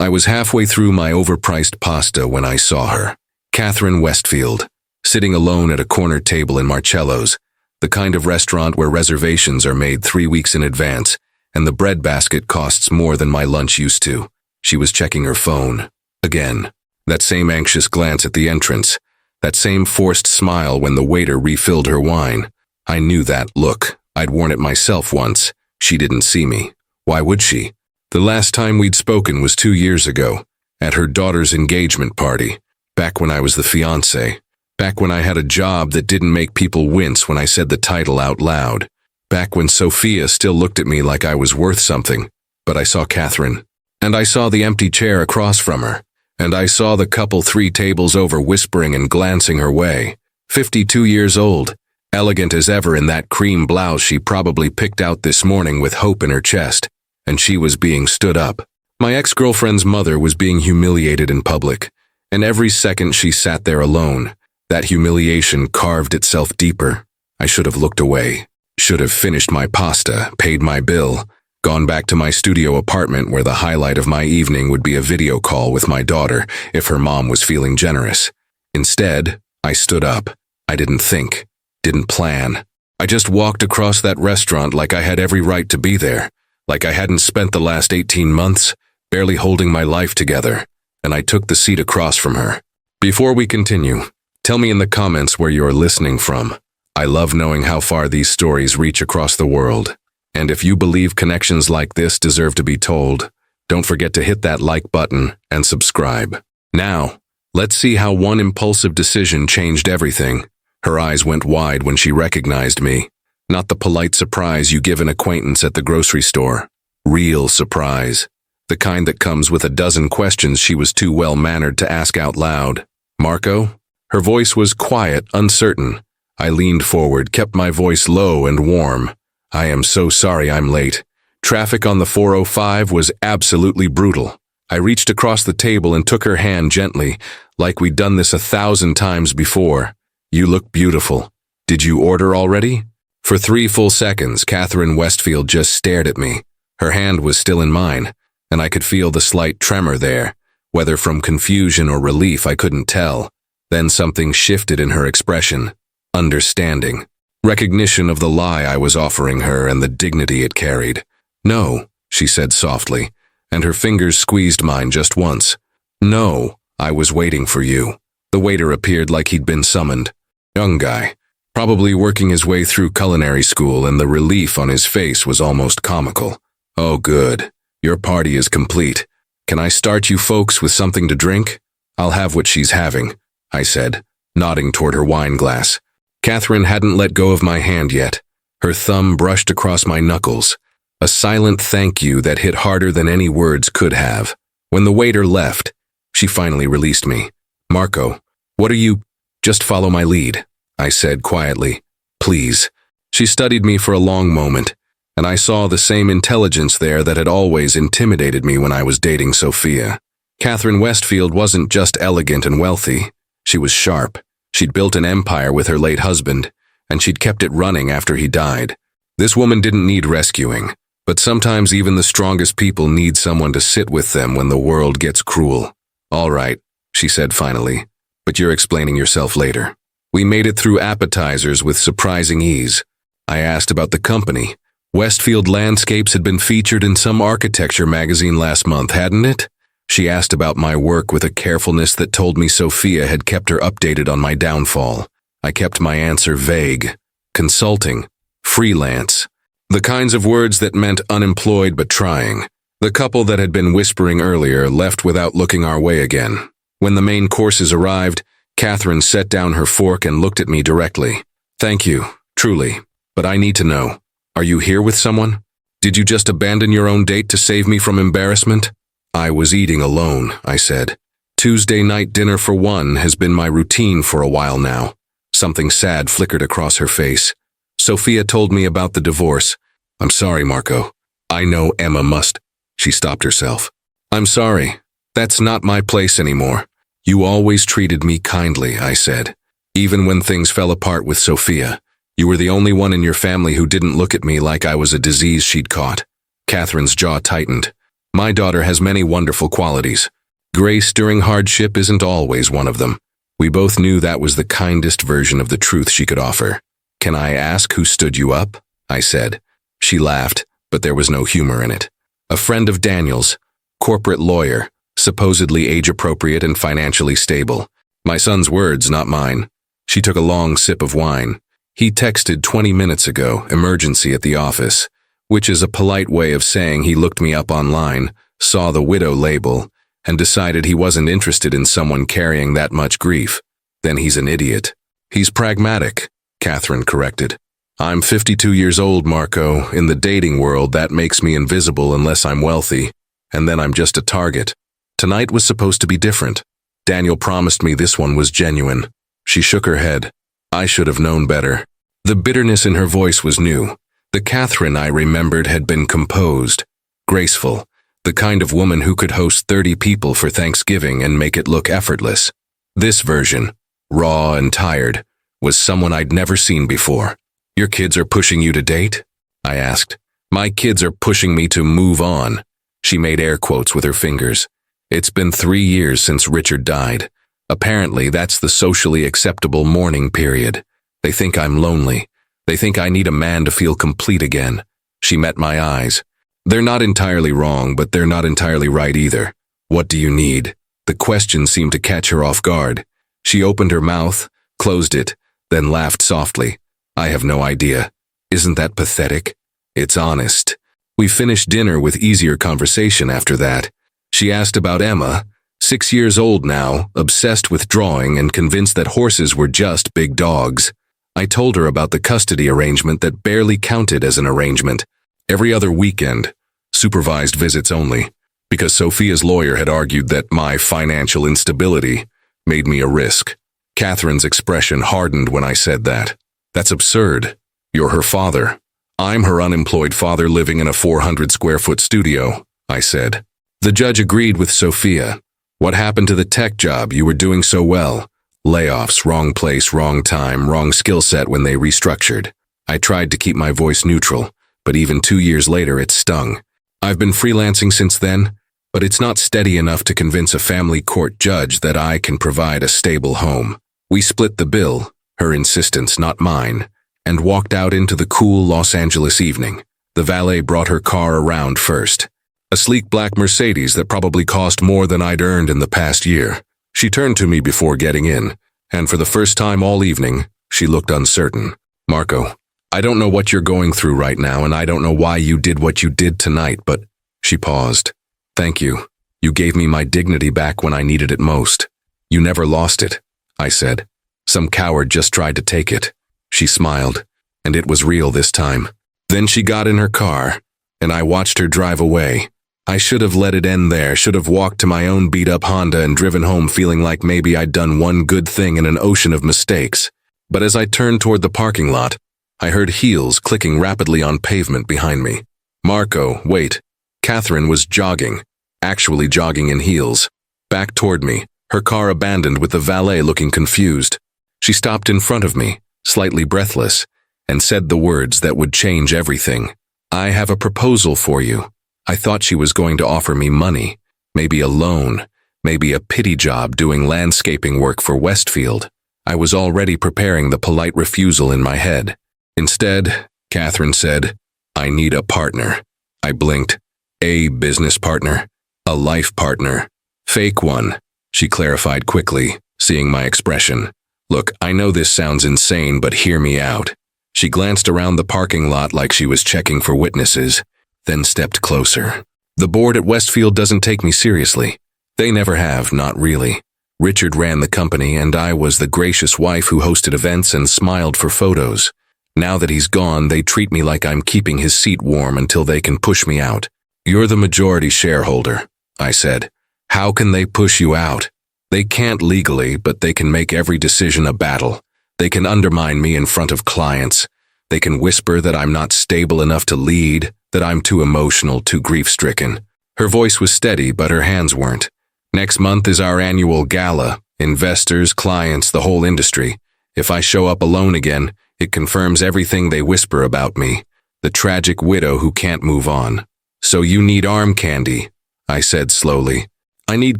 I was halfway through my overpriced pasta when I saw her. Catherine Westfield, sitting alone at a corner table in Marcello's, the kind of restaurant where reservations are made 3 weeks in advance, and the bread basket costs more than my lunch used to. She was checking her phone. Again. That same anxious glance at the entrance. That same forced smile when the waiter refilled her wine. I knew that look. I'd worn it myself once. She didn't see me. Why would she? The last time we'd spoken was 2 years ago, at her daughter's engagement party, back when I was the fiancé, back when I had a job that didn't make people wince when I said the title out loud, back when Sofia still looked at me like I was worth something. But I saw Catherine, and I saw the empty chair across from her, and I saw the couple 3 tables over whispering and glancing her way. 52 years old, elegant as ever in that cream blouse she probably picked out this morning with hope in her chest, and she was being stood up. My ex-girlfriend's mother was being humiliated in public, and every second she sat there alone, that humiliation carved itself deeper. I should have looked away, should have finished my pasta, paid my bill, gone back to my studio apartment where the highlight of my evening would be a video call with my daughter if her mom was feeling generous. Instead, I stood up. I didn't think, didn't plan. I just walked across that restaurant like I had every right to be there, like I hadn't spent the last 18 months barely holding my life together, and I took the seat across from her. Before we continue, tell me in the comments where you're listening from. I love knowing how far these stories reach across the world. And if you believe connections like this deserve to be told, don't forget to hit that like button and subscribe. Now, let's see how one impulsive decision changed everything. Her eyes went wide when she recognized me. Not the polite surprise you give an acquaintance at the grocery store. Real surprise. The kind that comes with a dozen questions she was too well-mannered to ask out loud. Marco? Her voice was quiet, uncertain. I leaned forward, kept my voice low and warm. I am so sorry I'm late. Traffic on the 405 was absolutely brutal. I reached across the table and took her hand gently, like we'd done this 1,000 times before. You look beautiful. Did you order already? For 3 full seconds, Catherine Westfield just stared at me. Her hand was still in mine, and I could feel the slight tremor there. Whether from confusion or relief, I couldn't tell. Then something shifted in her expression. Understanding. Recognition of the lie I was offering her and the dignity it carried. No, she said softly, and her fingers squeezed mine just once. No, I was waiting for you. The waiter appeared like he'd been summoned. Young guy, probably working his way through culinary school, and the relief on his face was almost comical. Oh good, your party is complete. Can I start you folks with something to drink? I'll have what she's having, I said, nodding toward her wine glass. Catherine hadn't let go of my hand yet. Her thumb brushed across my knuckles. A silent thank you that hit harder than any words could have. When the waiter left, she finally released me. Marco, what are you? Just follow my lead, I said quietly. Please. She studied me for a long moment, and I saw the same intelligence there that had always intimidated me when I was dating Sofia. Catherine Westfield wasn't just elegant and wealthy. She was sharp. She'd built an empire with her late husband, and she'd kept it running after he died. This woman didn't need rescuing, but sometimes even the strongest people need someone to sit with them when the world gets cruel. All right, she said finally, but you're explaining yourself later. We made it through appetizers with surprising ease. I asked about the company. Westfield Landscapes had been featured in some architecture magazine last month, hadn't it? She asked about my work with a carefulness that told me Sofia had kept her updated on my downfall. I kept my answer vague. Consulting. Freelance. The kinds of words that meant unemployed but trying. The couple that had been whispering earlier left without looking our way again. When the main courses arrived, Catherine set down her fork and looked at me directly. Thank you, truly, but I need to know. Are you here with someone? Did you just abandon your own date to save me from embarrassment? I was eating alone, I said. Tuesday night dinner for one has been my routine for a while now. Something sad flickered across her face. Sofia told me about the divorce. I'm sorry, Marco. I know Emma must. She stopped herself. I'm sorry. That's not my place anymore. You always treated me kindly, I said. Even when things fell apart with Sofia, you were the only one in your family who didn't look at me like I was a disease she'd caught. Catherine's jaw tightened. My daughter has many wonderful qualities. Grace during hardship isn't always one of them. We both knew that was the kindest version of the truth she could offer. Can I ask who stood you up? I said. She laughed, but there was no humor in it. A friend of Daniel's, corporate lawyer, supposedly age-appropriate and financially stable. My son's words, not mine. She took a long sip of wine. He texted 20 minutes ago, emergency at the office, which is a polite way of saying he looked me up online, saw the widow label, and decided he wasn't interested in someone carrying that much grief. Then he's an idiot. He's pragmatic, Catherine corrected. I'm 52 years old, Marco. In the dating world, that makes me invisible unless I'm wealthy, and then I'm just a target. Tonight was supposed to be different. Daniel promised me this one was genuine. She shook her head. I should have known better. The bitterness in her voice was new. The Catherine I remembered had been composed, graceful, the kind of woman who could host 30 people for Thanksgiving and make it look effortless. This version, raw and tired, was someone I'd never seen before. Your kids are pushing you to date? I asked. My kids are pushing me to move on. She made air quotes with her fingers. It's been 3 years since Richard died. Apparently, that's the socially acceptable mourning period. They think I'm lonely. They think I need a man to feel complete again. She met my eyes. They're not entirely wrong, but they're not entirely right either. What do you need? The question seemed to catch her off guard. She opened her mouth, closed it, then laughed softly. I have no idea. Isn't that pathetic? It's honest. We finished dinner with easier conversation after that. She asked about Emma, 6 years old now, obsessed with drawing and convinced that horses were just big dogs. I told her about the custody arrangement that barely counted as an arrangement. Every other weekend, supervised visits only, because Sofia's lawyer had argued that my financial instability made me a risk. Catherine's expression hardened when I said that. That's absurd. You're her father. I'm her unemployed father living in a 400-square-foot studio, I said. The judge agreed with Sofia. What happened to the tech job? You were doing so well. Layoffs, wrong place, wrong time, wrong skill set when they restructured. I tried to keep my voice neutral, but even 2 years later it stung. I've been freelancing since then, but it's not steady enough to convince a family court judge that I can provide a stable home. We split the bill, her insistence, not mine, and walked out into the cool Los Angeles evening. The valet brought her car around first. A sleek black Mercedes that probably cost more than I'd earned in the past year. She turned to me before getting in, and for the first time all evening, she looked uncertain. Marco, I don't know what you're going through right now, and I don't know why you did what you did tonight, but… She paused. Thank you. You gave me my dignity back when I needed it most. You never lost it, I said. Some coward just tried to take it. She smiled, and it was real this time. Then she got in her car, and I watched her drive away. I should have let it end there, should have walked to my own beat-up Honda and driven home feeling like maybe I'd done one good thing in an ocean of mistakes. But as I turned toward the parking lot, I heard heels clicking rapidly on pavement behind me. Marco, wait. Catherine was jogging, actually jogging in heels, back toward me, her car abandoned with the valet looking confused. She stopped in front of me, slightly breathless, and said the words that would change everything. I have a proposal for you. I thought she was going to offer me money, maybe a loan, maybe a pity job doing landscaping work for Westfield. I was already preparing the polite refusal in my head. Instead, Catherine said, I need a partner. I blinked. A business partner, a life partner. Fake one, she clarified quickly, seeing my expression. Look, I know this sounds insane, but hear me out. She glanced around the parking lot like she was checking for witnesses, then stepped closer. The board at Westfield doesn't take me seriously. They never have, not really. Richard ran the company, and I was the gracious wife who hosted events and smiled for photos. Now that he's gone, they treat me like I'm keeping his seat warm until they can push me out. You're the majority shareholder, I said. How can they push you out? They can't legally, but they can make every decision a battle. They can undermine me in front of clients. They can whisper that I'm not stable enough to lead, that I'm too emotional, too grief-stricken. Her voice was steady, but her hands weren't. Next month is our annual gala. Investors, clients, the whole industry. If I show up alone again, it confirms everything they whisper about me. The tragic widow who can't move on. So you need arm candy, I said slowly. I need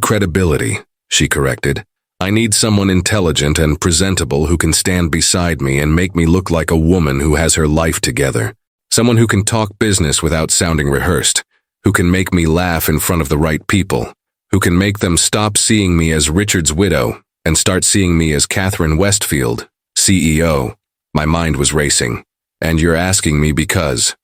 credibility, she corrected. I need someone intelligent and presentable who can stand beside me and make me look like a woman who has her life together. Someone who can talk business without sounding rehearsed, who can make me laugh in front of the right people, who can make them stop seeing me as Richard's widow and start seeing me as Catherine Westfield, CEO. My mind was racing. And you're asking me because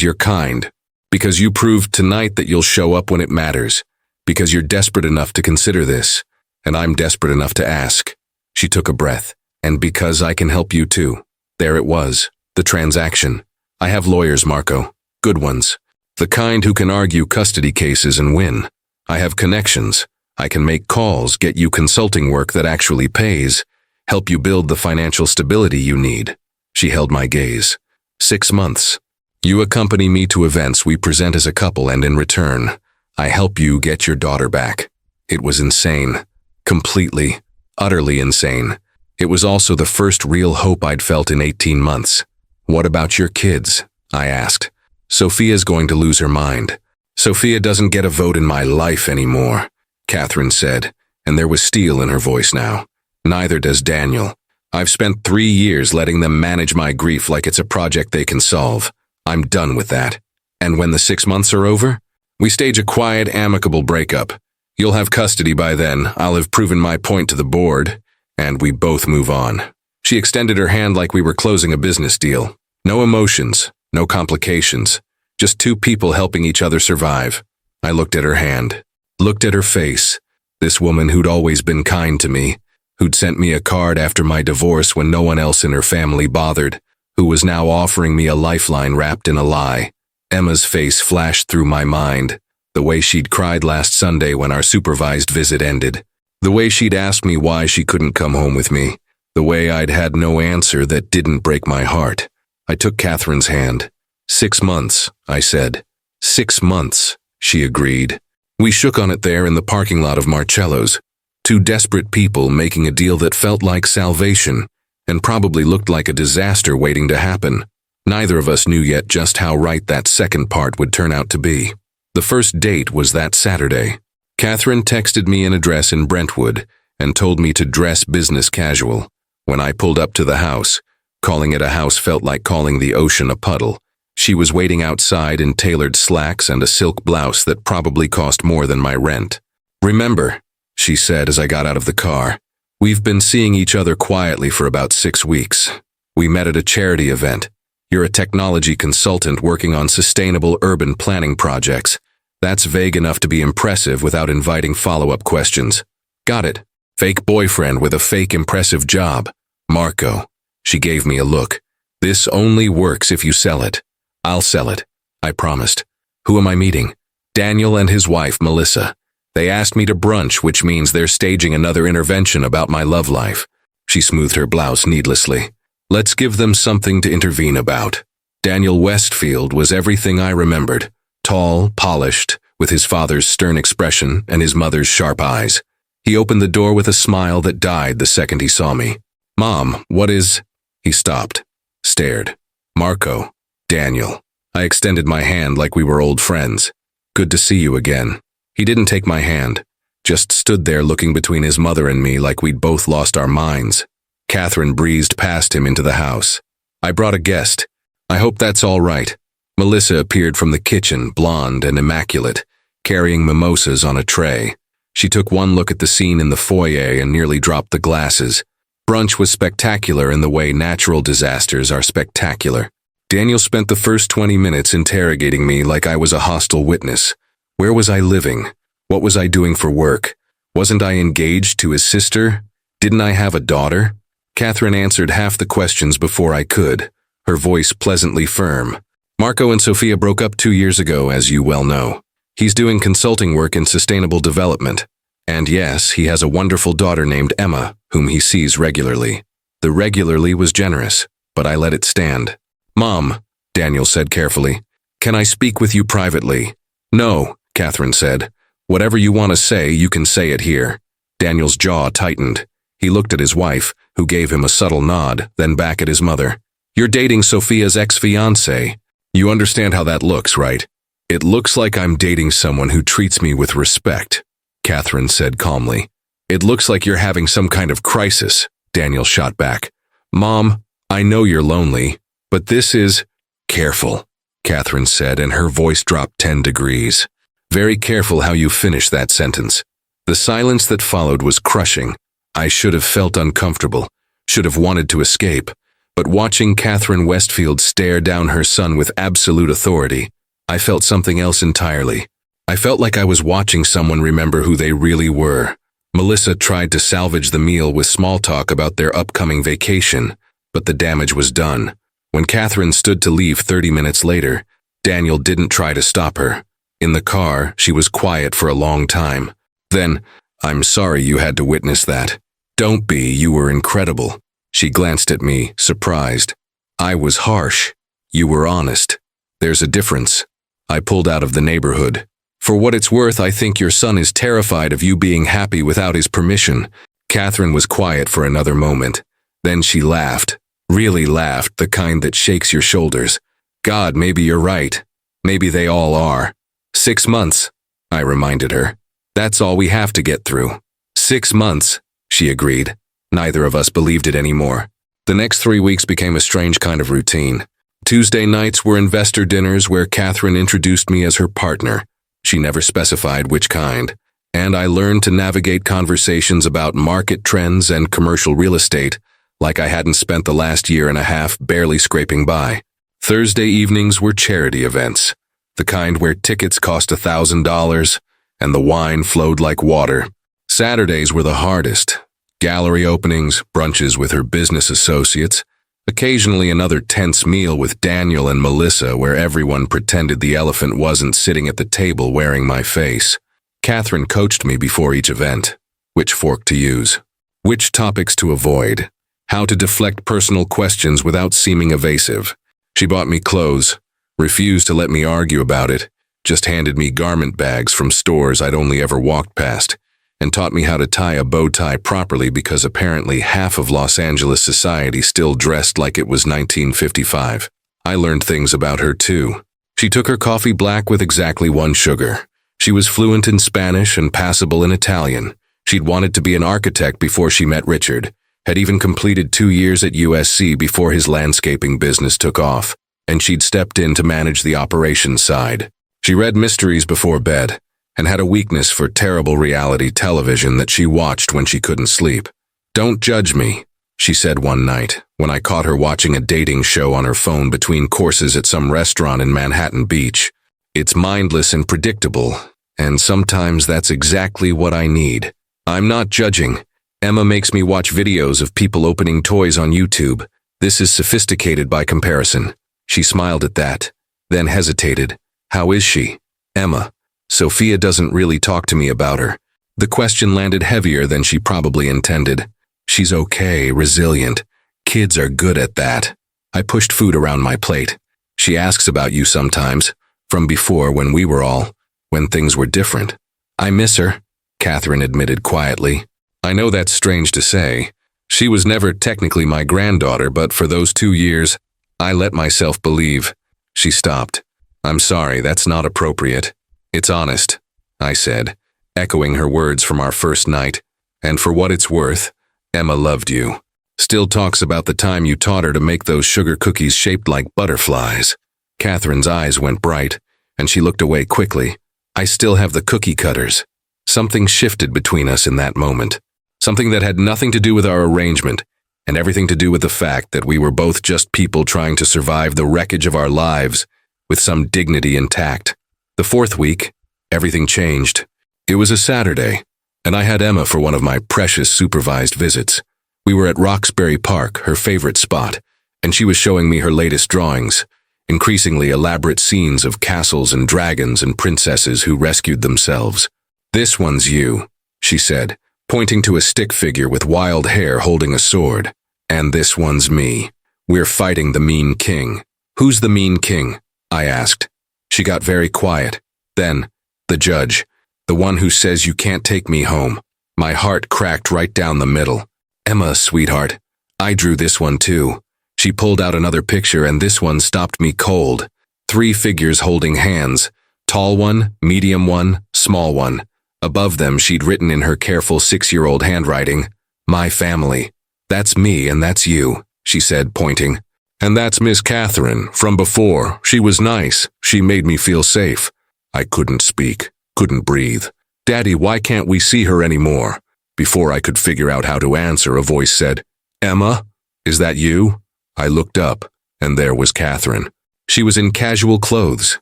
you're kind, because you proved tonight that you'll show up when it matters, because you're desperate enough to consider this, and I'm desperate enough to ask. She took a breath. And because I can help you too. There it was, the transaction. I have lawyers, Marco. Good ones. The kind who can argue custody cases and win. I have connections. I can make calls, get you consulting work that actually pays, help you build the financial stability you need. She held my gaze. 6 months. You accompany me to events we present as a couple, and in return, I help you get your daughter back. It was insane. Completely, utterly insane. It was also the first real hope I'd felt in 18 months. What about your kids? I asked. Sofia's going to lose her mind. Sofia doesn't get a vote in my life anymore, Catherine said, and there was steel in her voice now. Neither does Daniel. I've spent 3 years letting them manage my grief like it's a project they can solve. I'm done with that. And when the 6 months are over, we stage a quiet, amicable breakup. You'll have custody by then. I'll have proven my point to the board, and we both move on. She extended her hand like we were closing a business deal. No emotions, no complications, just 2 people helping each other survive. I looked at her hand, looked at her face, this woman who'd always been kind to me, who'd sent me a card after my divorce when no one else in her family bothered, who was now offering me a lifeline wrapped in a lie. Emma's face flashed through my mind, the way she'd cried last Sunday when our supervised visit ended, the way she'd asked me why she couldn't come home with me, the way I'd had no answer that didn't break my heart. I took Catherine's hand. 6 months, I said. 6 months, she agreed. We shook on it there in the parking lot of Marcello's. 2 desperate people making a deal that felt like salvation and probably looked like a disaster waiting to happen. Neither of us knew yet just how right that second part would turn out to be. The first date was that Saturday. Catherine texted me an address in Brentwood and told me to dress business casual. When I pulled up to the house, calling it a house felt like calling the ocean a puddle. She was waiting outside in tailored slacks and a silk blouse that probably cost more than my rent. Remember, she said as I got out of the car, we've been seeing each other quietly for about 6 weeks. We met at a charity event. You're a technology consultant working on sustainable urban planning projects. That's vague enough to be impressive without inviting follow-up questions. Got it. Fake boyfriend with a fake impressive job. Marco. She gave me a look. This only works if you sell it. I'll sell it, I promised. Who am I meeting? Daniel and his wife, Melissa. They asked me to brunch, which means they're staging another intervention about my love life. She smoothed her blouse needlessly. Let's give them something to intervene about. Daniel Westfield was everything I remembered. Tall, polished, with his father's stern expression and his mother's sharp eyes. He opened the door with a smile that died the second he saw me. Mom, what is... He stopped, stared. Marco. Daniel. I extended my hand like we were old friends. Good to see you again. He didn't take my hand, just stood there looking between his mother and me like we'd both lost our minds. Catherine breezed past him into the house. I brought a guest. I hope that's all right. Melissa appeared from the kitchen, blonde and immaculate, carrying mimosas on a tray. She took one look at the scene in the foyer and nearly dropped the glasses. Brunch was spectacular in the way natural disasters are spectacular. Daniel spent the first 20 minutes interrogating me like I was a hostile witness. Where was I living? What was I doing for work? Wasn't I engaged to his sister? Didn't I have a daughter? Catherine answered half the questions before I could, her voice pleasantly firm. Marco and Sofia broke up 2 years ago, as you well know. He's doing consulting work in sustainable development. And yes, he has a wonderful daughter named Emma, whom he sees regularly. The regularly was generous, but I let it stand. Mom, Daniel said carefully, can I speak with you privately? No, Catherine said. Whatever you want to say, you can say it here. Daniel's jaw tightened. He looked at his wife, who gave him a subtle nod, then back at his mother. You're dating Sofia's ex-fiancé. You understand how that looks, right? It looks like I'm dating someone who treats me with respect, Catherine said calmly. It looks like you're having some kind of crisis, Daniel shot back. Mom, I know you're lonely, but this is… Careful, Catherine said, and her voice dropped 10 degrees. Very careful how you finish that sentence. The silence that followed was crushing. I should have felt uncomfortable, should have wanted to escape, but watching Catherine Westfield stare down her son with absolute authority, I felt something else entirely. I felt like I was watching someone remember who they really were. Melissa tried to salvage the meal with small talk about their upcoming vacation, but the damage was done. When Catherine stood to leave 30 minutes later, Daniel didn't try to stop her. In the car, she was quiet for a long time. Then, I'm sorry you had to witness that. Don't be, you were incredible. She glanced at me, surprised. I was harsh. You were honest. There's a difference. I pulled out of the neighborhood. For what it's worth, I think your son is terrified of you being happy without his permission. Catherine was quiet for another moment. Then she laughed. Really laughed, the kind that shakes your shoulders. God, maybe you're right. Maybe they all are. 6 months, I reminded her. That's all we have to get through. 6 months, she agreed. Neither of us believed it anymore. The next 3 weeks became a strange kind of routine. Tuesday nights were investor dinners where Catherine introduced me as her partner. She never specified which kind. And I learned to navigate conversations about market trends and commercial real estate like I hadn't spent the last year and a half barely scraping by. Thursday evenings were charity events, the kind where tickets cost $1,000 and the wine flowed like water. Saturdays were the hardest. Gallery openings, brunches with her business associates, occasionally another tense meal with Daniel and Melissa where everyone pretended the elephant wasn't sitting at the table wearing my face. Catherine coached me before each event. Which fork to use, which topics to avoid, how to deflect personal questions without seeming evasive. She bought me clothes, refused to let me argue about it, just handed me garment bags from stores I'd only ever walked past, and taught me how to tie a bow tie properly because apparently half of Los Angeles society still dressed like it was 1955. I learned things about her too. She took her coffee black with exactly 1 sugar. She was fluent in Spanish and passable in Italian. She'd wanted to be an architect before she met Richard, had even completed 2 years at USC before his landscaping business took off, and she'd stepped in to manage the operations side. She read mysteries before bed, and had a weakness for terrible reality television that she watched when she couldn't sleep. Don't judge me, she said one night, when I caught her watching a dating show on her phone between courses at some restaurant in Manhattan Beach. It's mindless and predictable, and sometimes that's exactly what I need. I'm not judging. Emma makes me watch videos of people opening toys on YouTube. This is sophisticated by comparison. She smiled at that, then hesitated. How is she? Emma. Sofia doesn't really talk to me about her. The question landed heavier than she probably intended. She's okay, resilient. Kids are good at that. I pushed food around my plate. She asks about you sometimes, from before when things were different. I miss her, Catherine admitted quietly. I know that's strange to say. She was never technically my granddaughter, but for those 2 years, I let myself believe. She stopped. I'm sorry, that's not appropriate. It's honest, I said, echoing her words from our first night. And for what it's worth, Emma loved you. Still talks about the time you taught her to make those sugar cookies shaped like butterflies. Catherine's eyes went bright, and she looked away quickly. I still have the cookie cutters. Something shifted between us in that moment. Something that had nothing to do with our arrangement, and everything to do with the fact that we were both just people trying to survive the wreckage of our lives with some dignity intact. The 4th week, everything changed. It was a Saturday, and I had Emma for one of my precious supervised visits. We were at Roxbury Park, her favorite spot, and she was showing me her latest drawings, increasingly elaborate scenes of castles and dragons and princesses who rescued themselves. This one's you, she said, pointing to a stick figure with wild hair holding a sword. And this one's me. We're fighting the mean king. Who's the mean king? I asked. She got very quiet. Then, the judge, the one who says you can't take me home. My heart cracked right down the middle. Emma, sweetheart, I drew this one too. She pulled out another picture and this one stopped me cold. 3 figures holding hands, Tall one, medium one, small one. Above them she'd written in her careful 6-year-old handwriting, "My family. That's me and that's you," she said, pointing. "And that's Miss Catherine, from before. She was nice. She made me feel safe." I couldn't speak, couldn't breathe. "Daddy, why can't we see her anymore?" Before I could figure out how to answer, a voice said, "Emma, is that you?" I looked up, and there was Catherine. She was in casual clothes,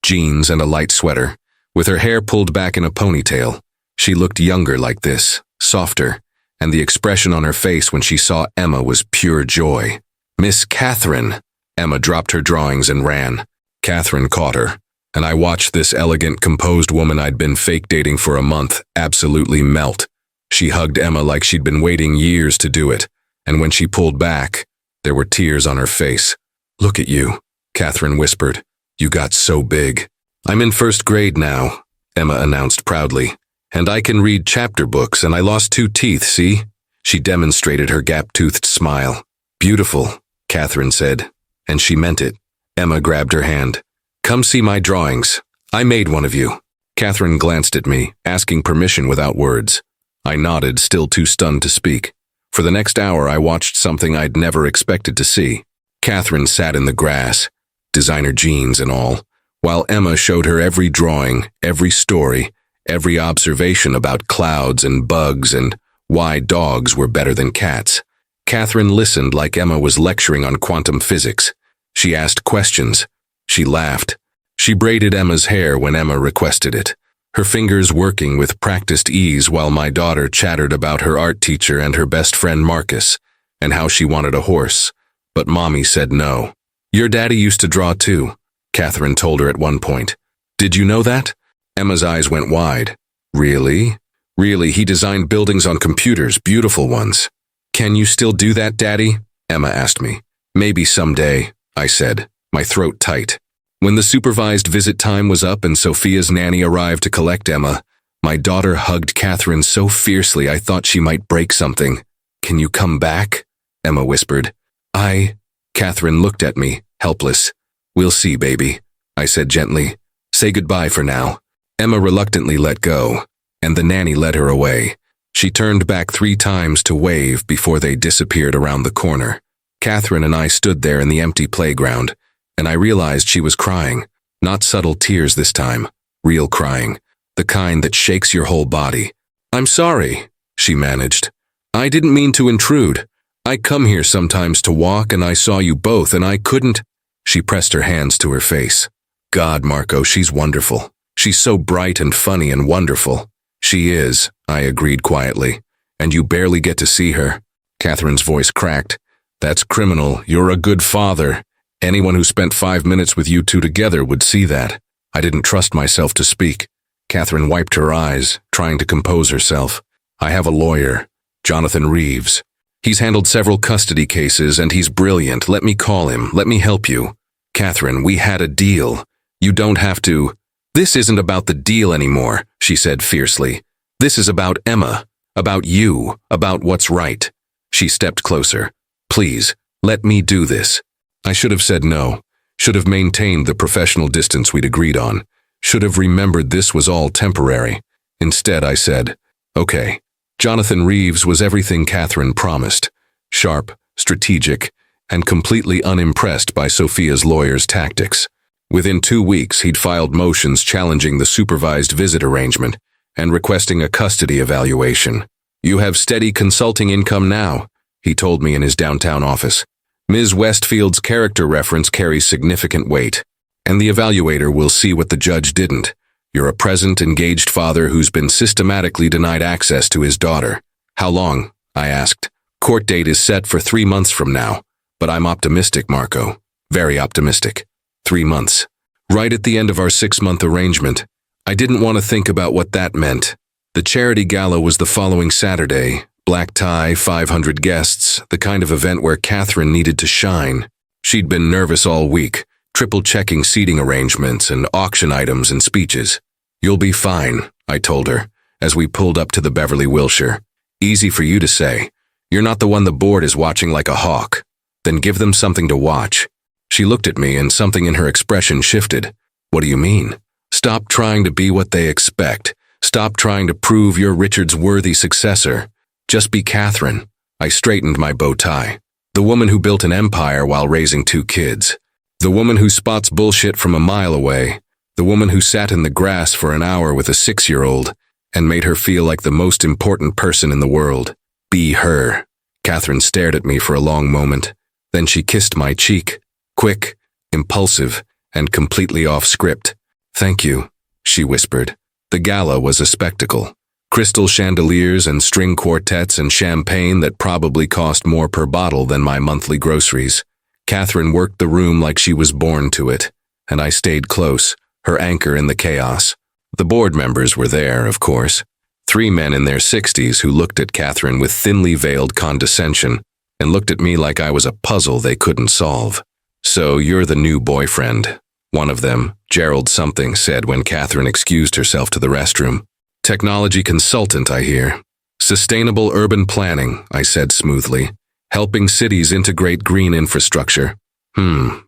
jeans and a light sweater, with her hair pulled back in a ponytail. She looked younger like this, softer, and the expression on her face when she saw Emma was pure joy. "Miss Catherine!" Emma dropped her drawings and ran. Catherine caught her, and I watched this elegant, composed woman I'd been fake dating for a month absolutely melt. She hugged Emma like she'd been waiting years to do it, and when she pulled back, there were tears on her face. "Look at you," Catherine whispered. "You got so big." "I'm in 1st grade now," Emma announced proudly. "And I can read chapter books, and I lost 2 teeth, see?" She demonstrated her gap-toothed smile. "Beautiful," Catherine said, and she meant it. Emma grabbed her hand. "Come see my drawings. I made one of you." Catherine glanced at me, asking permission without words. I nodded, still too stunned to speak. For the next hour, I watched something I'd never expected to see. Catherine sat in the grass, designer jeans and all, while Emma showed her every drawing, every story, every observation about clouds and bugs and why dogs were better than cats. Catherine listened like Emma was lecturing on quantum physics. She asked questions. She laughed. She braided Emma's hair when Emma requested it, her fingers working with practiced ease while my daughter chattered about her art teacher and her best friend Marcus, and how she wanted a horse. But Mommy said no. "Your daddy used to draw too," Catherine told her at one point. "Did you know that?" Emma's eyes went wide. "Really? Really, he designed buildings on computers, beautiful ones." "Can you still do that, Daddy?" Emma asked me. "Maybe someday," I said, my throat tight. When the supervised visit time was up and Sofia's nanny arrived to collect Emma, my daughter hugged Catherine so fiercely I thought she might break something. "Can you come back?" Emma whispered. Catherine looked at me, helpless. "We'll see, baby," I said gently. "Say goodbye for now." Emma reluctantly let go, and the nanny led her away. She turned back 3 times to wave before they disappeared around the corner. Catherine and I stood there in the empty playground, and I realized she was crying. Not subtle tears this time, real crying, the kind that shakes your whole body. "I'm sorry," she managed. "I didn't mean to intrude. I come here sometimes to walk and I saw you both and I couldn't." She pressed her hands to her face. "God, Marco, she's wonderful. She's so bright and funny and wonderful." "She is," I agreed quietly. "And you barely get to see her." Catherine's voice cracked. "That's criminal. You're a good father. Anyone who spent 5 minutes with you two together would see that." I didn't trust myself to speak. Catherine wiped her eyes, trying to compose herself. "I have a lawyer, Jonathan Reeves. He's handled several custody cases and he's brilliant. Let me call him. Let me help you." "Catherine, we had a deal. You don't have to." "This isn't about the deal anymore," she said fiercely. "This is about Emma, about you, about what's right." She stepped closer. "Please, let me do this." I should have said no, should have maintained the professional distance we'd agreed on, should have remembered this was all temporary. Instead, I said, "Okay." Jonathan Reeves was everything Catherine promised, sharp, strategic, and completely unimpressed by Sofia's lawyer's tactics. Within 2 weeks, he'd filed motions challenging the supervised visit arrangement and requesting a custody evaluation. "You have steady consulting income now," he told me in his downtown office. "Ms. Westfield's character reference carries significant weight, and the evaluator will see what the judge didn't. You're a present, engaged father who's been systematically denied access to his daughter." "How long?" I asked. "Court date is set for 3 months from now, but I'm optimistic, Marco. Very optimistic. 3 months. Right at the end of our 6-month arrangement." I didn't want to think about what that meant. The charity gala was the following Saturday. Black tie, 500 guests, the kind of event where Catherine needed to shine. She'd been nervous all week, triple-checking seating arrangements and auction items and speeches. "You'll be fine," I told her, as we pulled up to the Beverly Wilshire. "Easy for you to say. You're not the one the board is watching like a hawk. Then give them something to watch." She looked at me and something in her expression shifted. "What do you mean?" Stop trying to be what they expect. Stop trying to prove you're Richard's worthy successor. Just be Catherine. I straightened my bow tie. The woman who built an empire while raising 2 kids. The woman who spots bullshit from a mile away. The woman who sat in the grass for an hour with a 6-year-old and made her feel like the most important person in the world. Be her. Catherine stared at me for a long moment. Then she kissed my cheek. Quick, impulsive, and completely off script. Thank you, she whispered. The gala was a spectacle. Crystal chandeliers and string quartets and champagne that probably cost more per bottle than my monthly groceries. Catherine worked the room like she was born to it, and I stayed close, her anchor in the chaos. The board members were there, of course. 3 men in their 60s who looked at Catherine with thinly veiled condescension and looked at me like I was a puzzle they couldn't solve. So you're the new boyfriend. One of them, Gerald something, said when Catherine excused herself to the restroom. Technology consultant, I hear. Sustainable urban planning, I said smoothly. Helping cities integrate green infrastructure.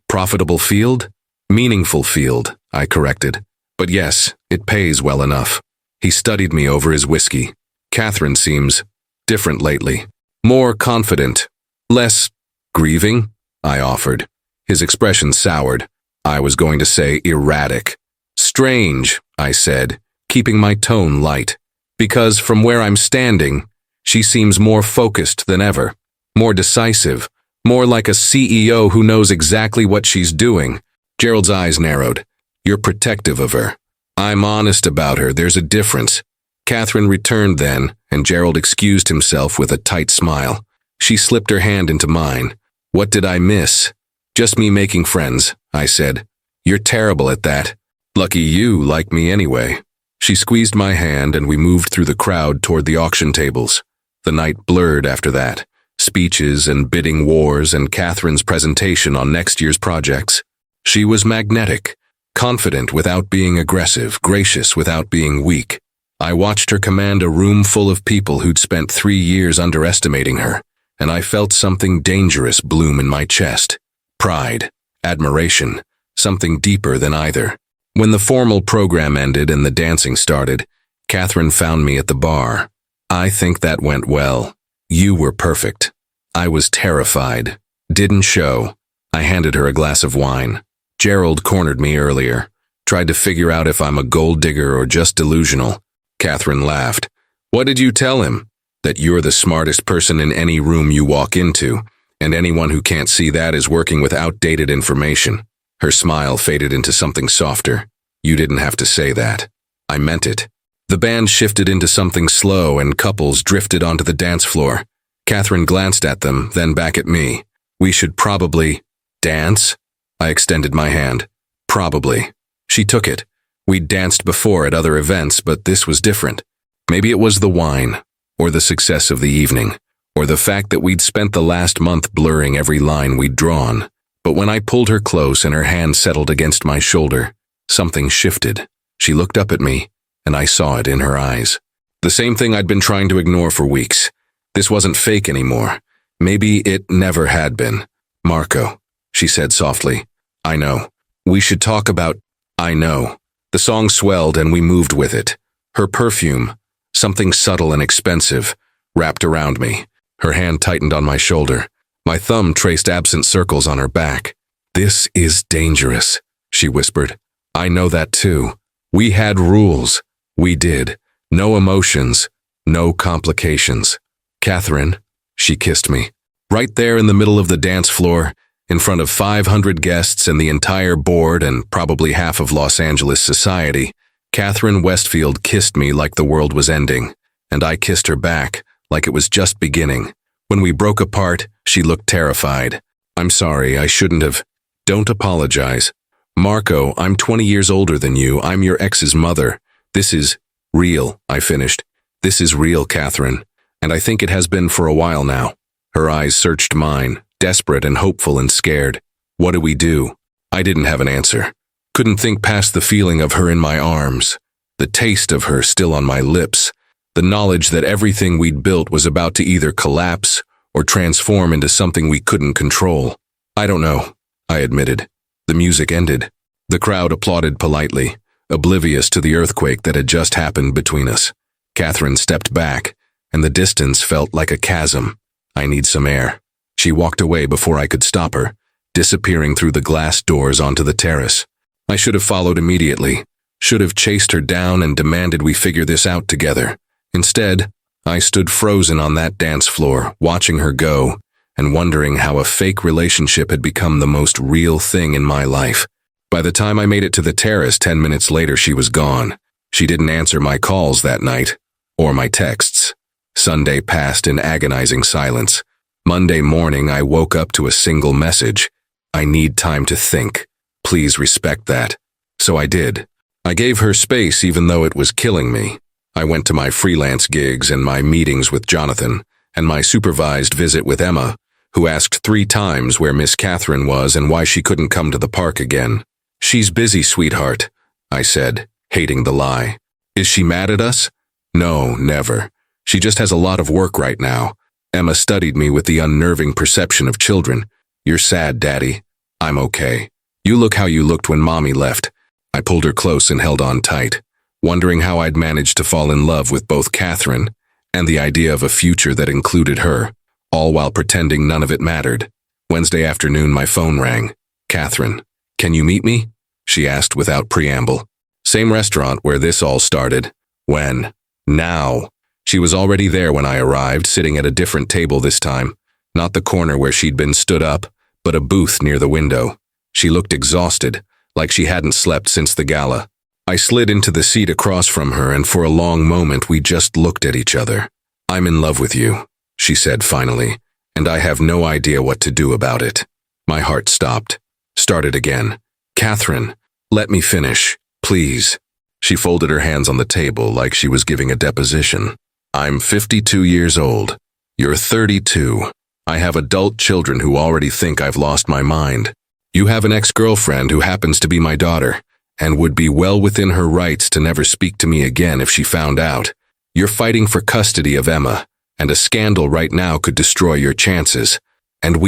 Profitable field? Meaningful field, I corrected. But yes, it pays well enough. He studied me over his whiskey. Catherine seems different lately. More confident. Less grieving, I offered. His expression soured. I was going to say erratic. Strange, I said, keeping my tone light. Because from where I'm standing, she seems more focused than ever. More decisive. More like a CEO who knows exactly what she's doing. Gerald's eyes narrowed. You're protective of her. I'm honest about her, there's a difference. Catherine returned then, and Gerald excused himself with a tight smile. She slipped her hand into mine. What did I miss? Just me making friends, I said. You're terrible at that. Lucky you like me anyway. She squeezed my hand and we moved through the crowd toward the auction tables. The night blurred after that. Speeches and bidding wars and Catherine's presentation on next year's projects. She was magnetic. Confident without being aggressive, gracious without being weak. I watched her command a room full of people who'd spent 3 years underestimating her, and I felt something dangerous bloom in my chest. Pride, admiration, something deeper than either. When the formal program ended and the dancing started, Catherine found me at the bar. I think that went well. You were perfect. I was terrified. Didn't show. I handed her a glass of wine. Gerald cornered me earlier. Tried to figure out if I'm a gold digger or just delusional. Catherine laughed. What did you tell him? That you're the smartest person in any room you walk into, and anyone who can't see that is working with outdated information. Her smile faded into something softer. You didn't have to say that. I meant it. The band shifted into something slow and couples drifted onto the dance floor. Catherine glanced at them, then back at me. We should probably dance? I extended my hand. Probably. She took it. We'd danced before at other events, but this was different. Maybe it was the wine, or the success of the evening, or the fact that we'd spent the last month blurring every line we'd drawn. But when I pulled her close and her hand settled against my shoulder, something shifted. She looked up at me, and I saw it in her eyes. The same thing I'd been trying to ignore for weeks. This wasn't fake anymore. Maybe it never had been. Marco, she said softly. I know. We should talk about... I know. The song swelled and we moved with it. Her perfume, something subtle and expensive, wrapped around me. Her hand tightened on my shoulder. My thumb traced absent circles on her back. This is dangerous, she whispered. I know that too. We had rules. We did. No emotions. No complications. Catherine, she kissed me. Right there in the middle of the dance floor, in front of 500 guests and the entire board and probably half of Los Angeles society, Catherine Westfield kissed me like the world was ending, and I kissed her back like it was just beginning. When we broke apart, she looked terrified. I'm sorry, I shouldn't have. Don't apologize. Marco, I'm 20 years older than you. I'm your ex's mother. This is real, I finished. This is real, Catherine, and I think it has been for a while now. Her eyes searched mine. Desperate and hopeful and scared. What do we do? I didn't have an answer. Couldn't think past the feeling of her in my arms, the taste of her still on my lips, the knowledge that everything we'd built was about to either collapse or transform into something we couldn't control. I don't know, I admitted. The music ended. The crowd applauded politely. oblivious to the earthquake that had just happened between us. Catherine stepped back, and the distance felt like a chasm. I need some air. She walked away before I could stop her, disappearing through the glass doors onto the terrace. I should have followed immediately, should have chased her down and demanded we figure this out together. Instead, I stood frozen on that dance floor, watching her go, and wondering how a fake relationship had become the most real thing in my life. By the time I made it to the terrace 10 minutes later, she was gone. She didn't answer my calls that night, or my texts. Sunday passed in agonizing silence. Monday morning, I woke up to a single message. I need time to think. Please respect that. So I did. I gave her space even though it was killing me. I went to my freelance gigs and my meetings with Jonathan, and my supervised visit with Emma, who asked 3 times where Miss Catherine was and why she couldn't come to the park again. "She's busy, sweetheart," I said, hating the lie. "Is she mad at us?" "No, never. She just has a lot of work right now." Emma studied me with the unnerving perception of children. "You're sad, Daddy." "I'm okay. You look how you looked when Mommy left." I pulled her close and held on tight, wondering how I'd managed to fall in love with both Catherine and the idea of a future that included her, all while pretending none of it mattered. Wednesday afternoon, my phone rang. "Catherine, can you meet me?" she asked without preamble. Same restaurant where this all started. When? Now. She was already there when I arrived, sitting at a different table this time. Not the corner where she'd been stood up, but a booth near the window. She looked exhausted, like she hadn't slept since the gala. I slid into the seat across from her, and for a long moment we just looked at each other. "I'm in love with you," she said finally, "and I have no idea what to do about it." My heart stopped. Started again. "Catherine, let me finish, please." She folded her hands on the table like she was giving a deposition. "I'm 52 years old. You're 32. I have adult children who already think I've lost my mind. You have an ex-girlfriend who happens to be my daughter, and would be well within her rights to never speak to me again if she found out. You're fighting for custody of Emma, and a scandal right now could destroy your chances. And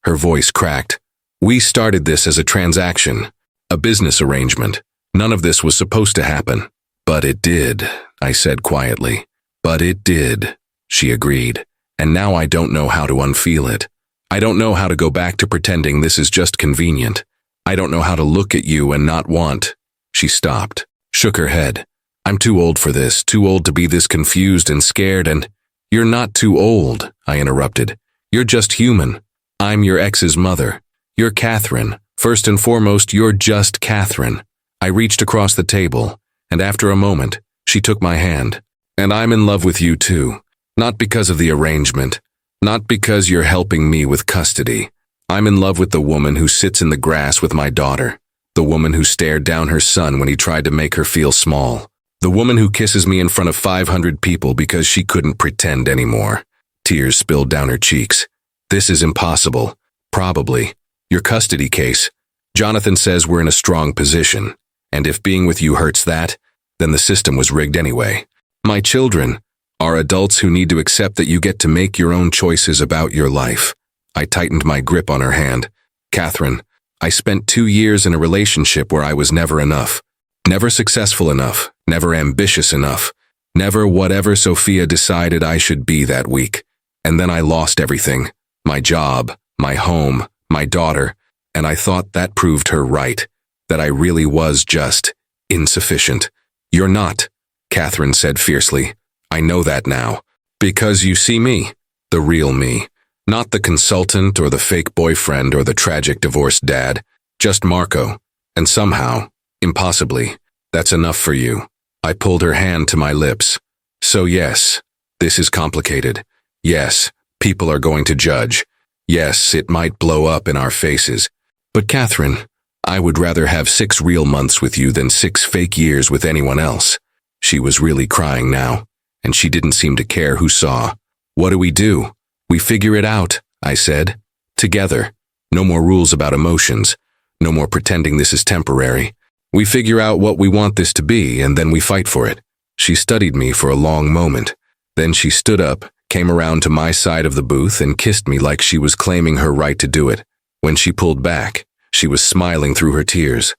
her voice cracked, we started this as a transaction, a business arrangement. None of this was supposed to happen. But it did," I said quietly. "But it did," she agreed. "And now I don't know how to unfeel it. I don't know how to go back to pretending this is just convenient. I don't know how to look at you and not want." She stopped, shook her head. "I'm too old for this, too old to be this confused and scared and—" "You're not too old," I interrupted. "You're just human. I'm your ex's mother. You're Catherine. First and foremost, you're just Catherine." I reached across the table, and after a moment, she took my hand. "And I'm in love with you too. Not because of the arrangement. Not because you're helping me with custody. I'm in love with the woman who sits in the grass with my daughter. The woman who stared down her son when he tried to make her feel small. The woman who kisses me in front of 500 people because she couldn't pretend anymore." Tears spilled down her cheeks. "This is impossible. Probably. Your custody case. Jonathan says we're in a strong position. And if being with you hurts that, then the system was rigged anyway. My children are adults who need to accept that you get to make your own choices about your life." I tightened my grip on her hand. "Catherine, I spent 2 years in a relationship where I was never enough. Never successful enough, never ambitious enough, never whatever Sofia decided I should be that week. And then I lost everything. My job, my home, my daughter, and I thought that proved her right. That I really was just insufficient." "You're not," Catherine said fiercely. "I know that now. Because you see me, the real me. Not the consultant or the fake boyfriend or the tragic divorced dad. Just Marco. And somehow, impossibly, that's enough for you." I pulled her hand to my lips. "So yes, this is complicated. Yes, people are going to judge. Yes, it might blow up in our faces. But Catherine, I would rather have 6 real months with you than 6 fake years with anyone else." She was really crying now, and she didn't seem to care who saw. "What do? We figure it out," I said. "Together. No more rules about emotions. No more pretending this is temporary. We figure out what we want this to be, and then we fight for it." She studied me for a long moment. Then she stood up, came around to my side of the booth, and kissed me like she was claiming her right to do it. When she pulled back, she was smiling through her tears.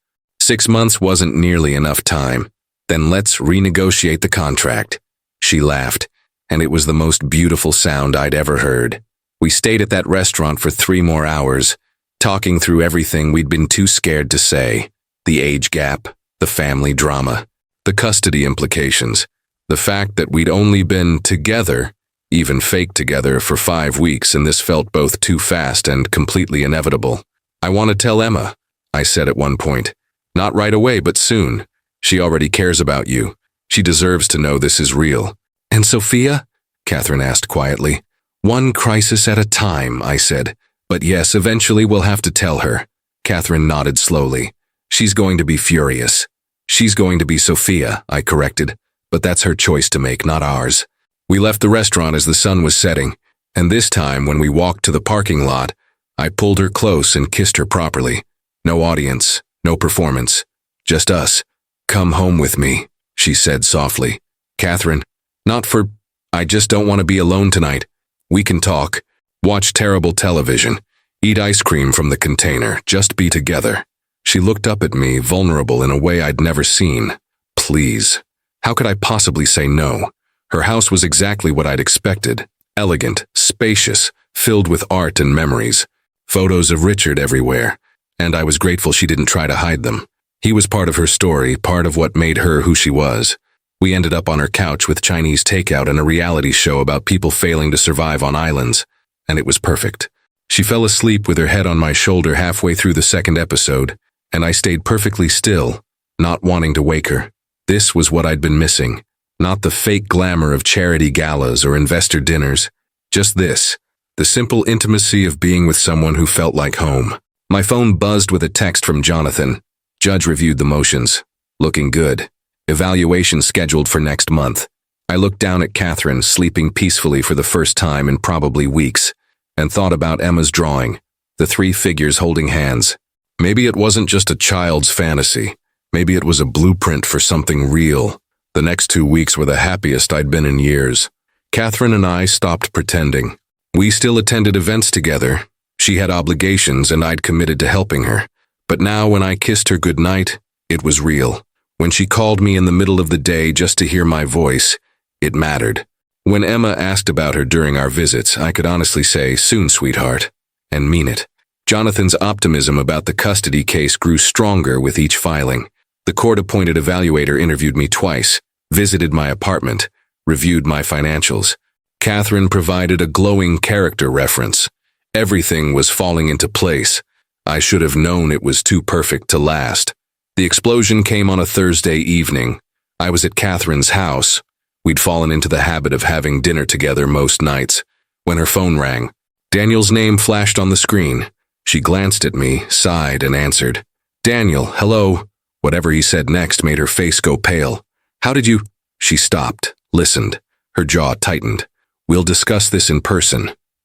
6 months wasn't nearly enough time. Then let's renegotiate the contract. She laughed, and it was the most beautiful sound I'd ever heard. We stayed at that restaurant for 3 more hours, talking through everything we'd been too scared to say. The age gap, the family drama, the custody implications, the fact that we'd only been together, even fake together, for 5 weeks, and this felt both too fast and completely inevitable. "I want to tell Emma," I said at one point. "Not right away, but soon. She already cares about you. She deserves to know this is real." "And Sofia?" Catherine asked quietly. "One crisis at a time," I said. "But yes, eventually we'll have to tell her." Catherine nodded slowly. "She's going to be furious." "She's going to be Sofia," I corrected. "But that's her choice to make, not ours." We left the restaurant as the sun was setting, and this time when we walked to the parking lot, I pulled her close and kissed her properly. No audience, no performance, just us. "Come home with me," she said softly. "Catherine, not for... I just don't want to be alone tonight. We can talk, watch terrible television, eat ice cream from the container, just be together." She looked up at me, vulnerable in a way I'd never seen. Please. How could I possibly say no? Her house was exactly what I'd expected. Elegant, spacious, filled with art and memories. Photos of Richard everywhere, and I was grateful she didn't try to hide them. He was part of her story, part of what made her who she was. We ended up on her couch with Chinese takeout and a reality show about people failing to survive on islands, and it was perfect. She fell asleep with her head on my shoulder halfway through the 2nd episode, and I stayed perfectly still, not wanting to wake her. This was what I'd been missing. Not the fake glamour of charity galas or investor dinners. Just this, the simple intimacy of being with someone who felt like home. My phone buzzed with a text from Jonathan. Judge reviewed the motions. Looking good. Evaluation scheduled for next month. I looked down at Catherine, sleeping peacefully for the first time in probably weeks, and thought about Emma's drawing, the 3 figures holding hands. Maybe it wasn't just a child's fantasy. Maybe it was a blueprint for something real. The next 2 weeks were the happiest I'd been in years. Catherine and I stopped pretending. We still attended events together. She had obligations and I'd committed to helping her. But now when I kissed her goodnight, it was real. When she called me in the middle of the day just to hear my voice, it mattered. When Emma asked about her during our visits, I could honestly say, "Soon, sweetheart," and mean it. Jonathan's optimism about the custody case grew stronger with each filing. The court-appointed evaluator interviewed me twice, visited my apartment, reviewed my financials. Catherine provided a glowing character reference. Everything was falling into place. I should have known it was too perfect to last. The explosion came on a Thursday evening. I was at Catherine's house. We'd fallen into the habit of having dinner together most nights. When her phone rang, Daniel's name flashed on the screen. She glanced at me, sighed, and answered. "Daniel, hello." Whatever he said next made her face go pale. "How did you—" She stopped, listened. Her jaw tightened. "We'll discuss this in person.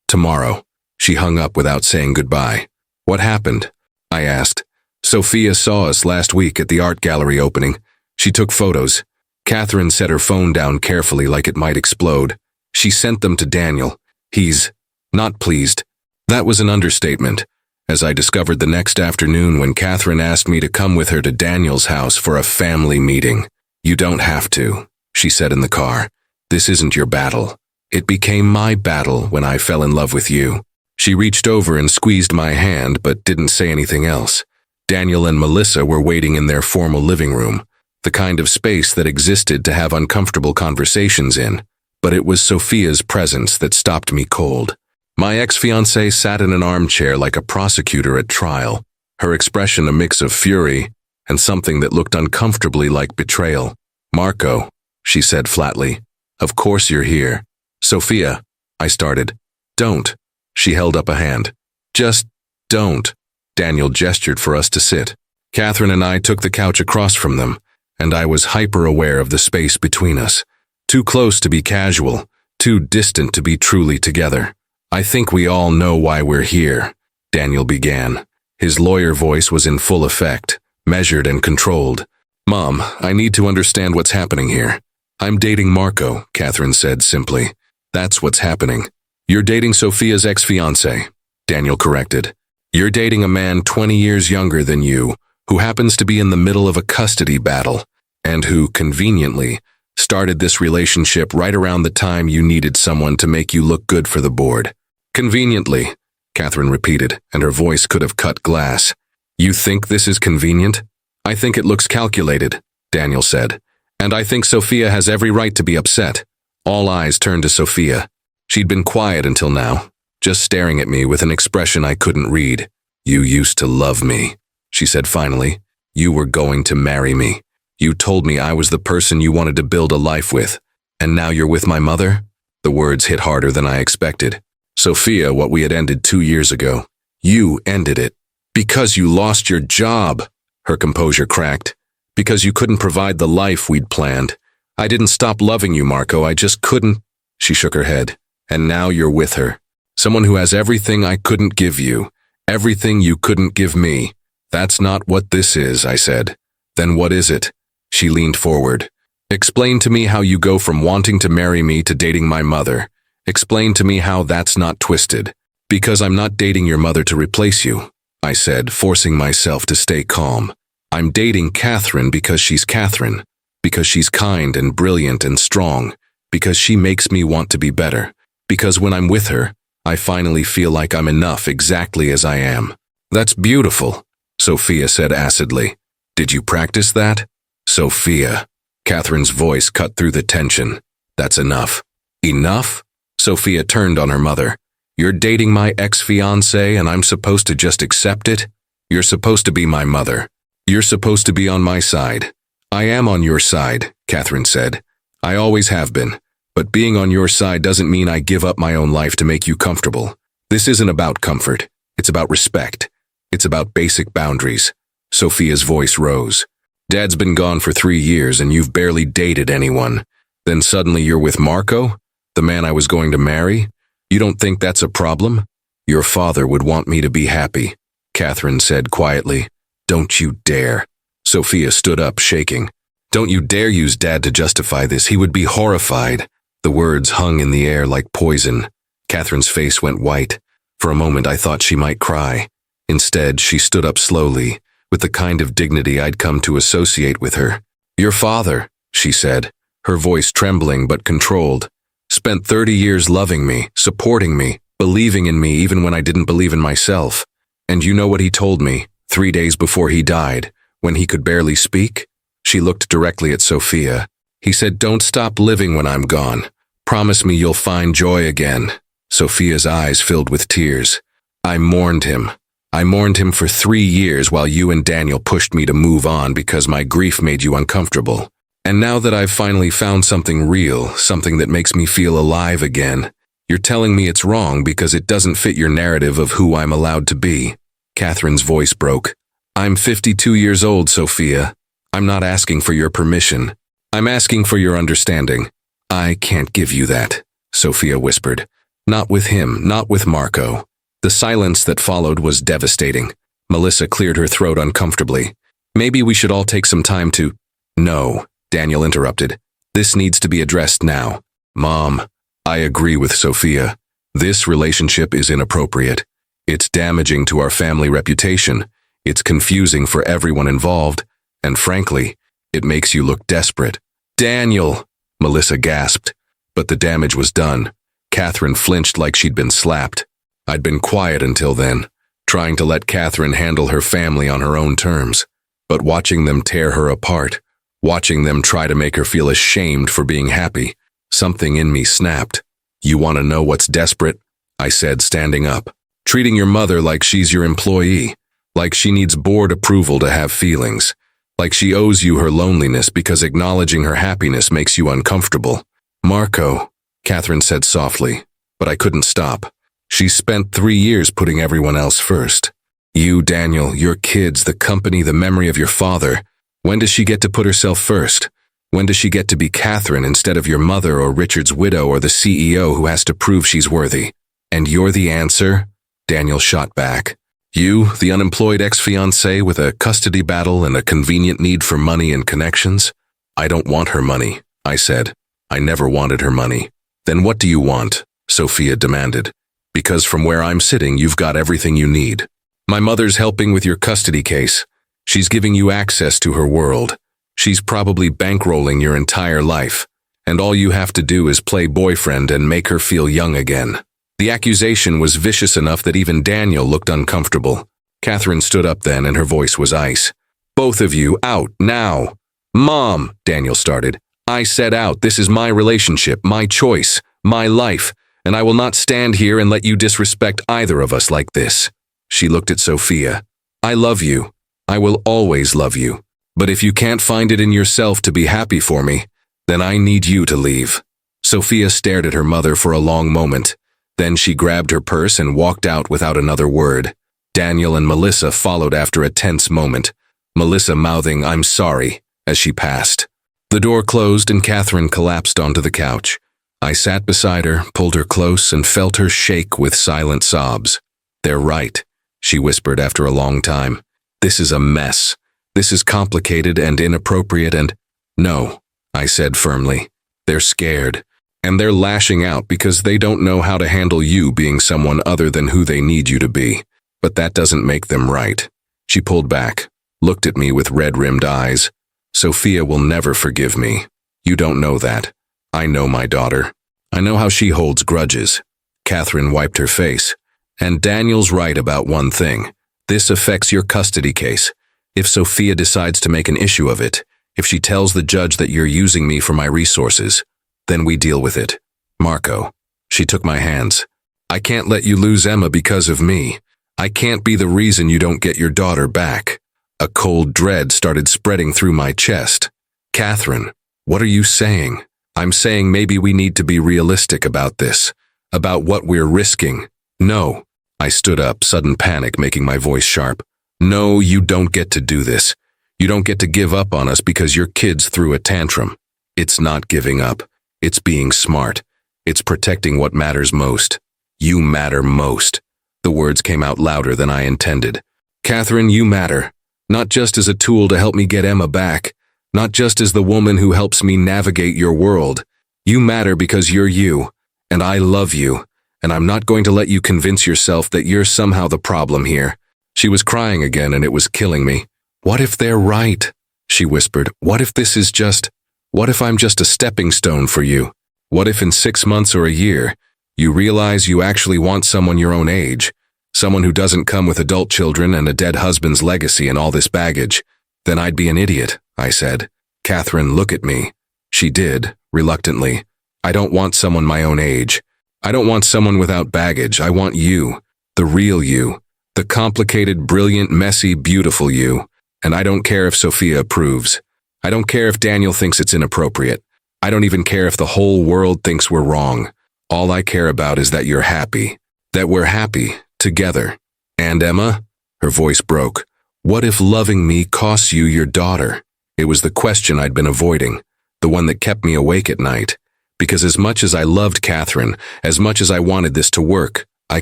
Tomorrow." She hung up without saying goodbye. "What happened?" I asked. "Sofia saw us last week at the art gallery opening. She took photos." Catherine set her phone down carefully like it might explode. "She sent them to Daniel. He's not pleased." That was an understatement, as I discovered the next afternoon when Catherine asked me to come with her to Daniel's house for a family meeting. "You don't have to," she said in the car. "This isn't your battle. It became my battle when I fell in love with you." She reached over and squeezed my hand but didn't say anything else. Daniel and Melissa were waiting in their formal living room, the kind of space that existed to have uncomfortable conversations in. But it was Sofia's presence that stopped me cold. My ex-fiancé sat in an armchair like a prosecutor at trial, her expression a mix of fury and something that looked uncomfortably like betrayal. "Marco," she said flatly, "of course you're here." "Sofia," I started. "Don't." She held up a hand. "Just don't." Daniel gestured for us to sit. Catherine and I took the couch across from them, and I was hyper-aware of the space between us. Too close to be casual, too distant to be truly together. "I think we all know why we're here," Daniel began. His lawyer voice was in full effect, measured and controlled. "Mom, I need to understand what's happening here." "I'm dating Marco," Catherine said simply. "That's what's happening." "You're dating Sofia's ex-fiancé," Daniel corrected. "You're dating a man 20 years younger than you, who happens to be in the middle of a custody battle, and who, conveniently, started this relationship right around the time you needed someone to make you look good for the board. Conveniently, Catherine repeated, and her voice could have cut glass. You think this is convenient? I think it looks calculated, Daniel said. And I think Sofia has every right to be upset. All eyes turned to Sofia. She'd been quiet until now, just staring at me with an expression I couldn't read. You used to love me, she said finally. You were going to marry me. You told me I was the person you wanted to build a life with. And now you're with my mother? The words hit harder than I expected. Sofia, what we had ended 2 years ago. You ended it. Because you lost your job. Her composure cracked. Because you couldn't provide the life we'd planned. I didn't stop loving you, Marco. I just couldn't. She shook her head. And now you're with her. Someone who has everything I couldn't give you. Everything you couldn't give me. That's not what this is, I said. Then what is it? She leaned forward. Explain to me how you go from wanting to marry me to dating my mother. Explain to me how that's not twisted. Because I'm not dating your mother to replace you, I said, forcing myself to stay calm. I'm dating Catherine because she's Catherine. Because she's kind and brilliant and strong. Because she makes me want to be better. Because when I'm with her, I finally feel like I'm enough exactly as I am. That's beautiful, Sofia said acidly. Did you practice that? Sofia. Catherine's voice cut through the tension. That's enough. Enough? Sofia turned on her mother. You're dating my ex-fiancé and I'm supposed to just accept it? You're supposed to be my mother. You're supposed to be on my side. I am on your side, Catherine said. I always have been. But being on your side doesn't mean I give up my own life to make you comfortable. This isn't about comfort. It's about respect. It's about basic boundaries. Sofia's voice rose. Dad's been gone for 3 years and you've barely dated anyone. Then suddenly you're with Marco, the man I was going to marry? You don't think that's a problem? Your father would want me to be happy, Catherine said quietly. Don't you dare. Sofia stood up, shaking. Don't you dare use Dad to justify this. He would be horrified. The words hung in the air like poison. Catherine's face went white. For a moment I thought she might cry. Instead, she stood up slowly, with the kind of dignity I'd come to associate with her. Your father, she said, her voice trembling but controlled, spent 30 years loving me, supporting me, believing in me even when I didn't believe in myself. And you know what he told me 3 days before he died, when he could barely speak? She looked directly at Sofia. He said, don't stop living when I'm gone. Promise me you'll find joy again. Sofia's eyes filled with tears. I mourned him. I mourned him for 3 years while you and Daniel pushed me to move on because my grief made you uncomfortable. And now that I've finally found something real, something that makes me feel alive again, you're telling me it's wrong because it doesn't fit your narrative of who I'm allowed to be. Catherine's voice broke. I'm 52 years old, Sofia. I'm not asking for your permission. I'm asking for your understanding. I can't give you that, Sofia whispered. Not with him, not with Marco. The silence that followed was devastating. Melissa cleared her throat uncomfortably. Maybe we should all take some time to… No, Daniel interrupted. This needs to be addressed now. Mom, I agree with Sofia. This relationship is inappropriate. It's damaging to our family reputation. It's confusing for everyone involved. And frankly, it makes you look desperate. Daniel, Melissa gasped. But the damage was done. Catherine flinched like she'd been slapped. I'd been quiet until then, trying to let Catherine handle her family on her own terms. But watching them tear her apart, watching them try to make her feel ashamed for being happy, something in me snapped. You want to know what's desperate? I said, standing up. Treating your mother like she's your employee, like she needs board approval to have feelings, like she owes you her loneliness because acknowledging her happiness makes you uncomfortable. Marco, Catherine said softly, but I couldn't stop. She spent 3 years putting everyone else first. You, Daniel, your kids, the company, the memory of your father. When does she get to put herself first? When does she get to be Catherine instead of your mother or Richard's widow or the CEO who has to prove she's worthy? And you're the answer? Daniel shot back. You, the unemployed ex-fiancé with a custody battle and a convenient need for money and connections? I don't want her money, I said. I never wanted her money. Then what do you want? Sofia demanded. Because from where I'm sitting, you've got everything you need. My mother's helping with your custody case. She's giving you access to her world. She's probably bankrolling your entire life. And all you have to do is play boyfriend and make her feel young again. The accusation was vicious enough that even Daniel looked uncomfortable. Catherine stood up then and her voice was ice. Both of you, out, now. Mom, Daniel started. I said out. This is my relationship, my choice, my life, and I will not stand here and let you disrespect either of us like this. She looked at Sofia. I love you. I will always love you. But if you can't find it in yourself to be happy for me, then I need you to leave. Sofia stared at her mother for a long moment. Then she grabbed her purse and walked out without another word. Daniel and Melissa followed after a tense moment, Melissa mouthing, I'm sorry, as she passed. The door closed and Catherine collapsed onto the couch. I sat beside her, pulled her close, and felt her shake with silent sobs. They're right, she whispered after a long time. This is a mess. This is complicated and inappropriate and… No, I said firmly. They're scared. And they're lashing out because they don't know how to handle you being someone other than who they need you to be. But that doesn't make them right. She pulled back, looked at me with red-rimmed eyes. Sofia will never forgive me. You don't know that. I know my daughter. I know how she holds grudges. Catherine wiped her face. And Daniel's right about one thing. This affects your custody case. If Sofia decides to make an issue of it, if she tells the judge that you're using me for my resources, then we deal with it. Marco. She took my hands. I can't let you lose Emma because of me. I can't be the reason you don't get your daughter back. A cold dread started spreading through my chest. Catherine, what are you saying? I'm saying maybe we need to be realistic about this, about what we're risking. No. I stood up, sudden panic making my voice sharp. No, you don't get to do this. You don't get to give up on us because your kids threw a tantrum. It's not giving up. It's being smart. It's protecting what matters most. You matter most. The words came out louder than I intended. Catherine, you matter. Not just as a tool to help me get Emma back. Not just as the woman who helps me navigate your world. You matter because you're you. And I love you. And I'm not going to let you convince yourself that you're somehow the problem here. She was crying again and it was killing me. What if they're right? She whispered. What if this is just… What if I'm just a stepping stone for you? What if in 6 months or a year, you realize you actually want someone your own age? Someone who doesn't come with adult children and a dead husband's legacy and all this baggage? Then I'd be an idiot, I said. Catherine, look at me. She did, reluctantly. I don't want someone my own age. I don't want someone without baggage. I want you. The real you. The complicated, brilliant, messy, beautiful you. And I don't care if Sofia approves. I don't care if Daniel thinks it's inappropriate. I don't even care if the whole world thinks we're wrong. All I care about is that you're happy. That we're happy, together. And Emma? Her voice broke. What if loving me costs you your daughter? It was the question I'd been avoiding, the one that kept me awake at night. Because as much as I loved Catherine, as much as I wanted this to work, I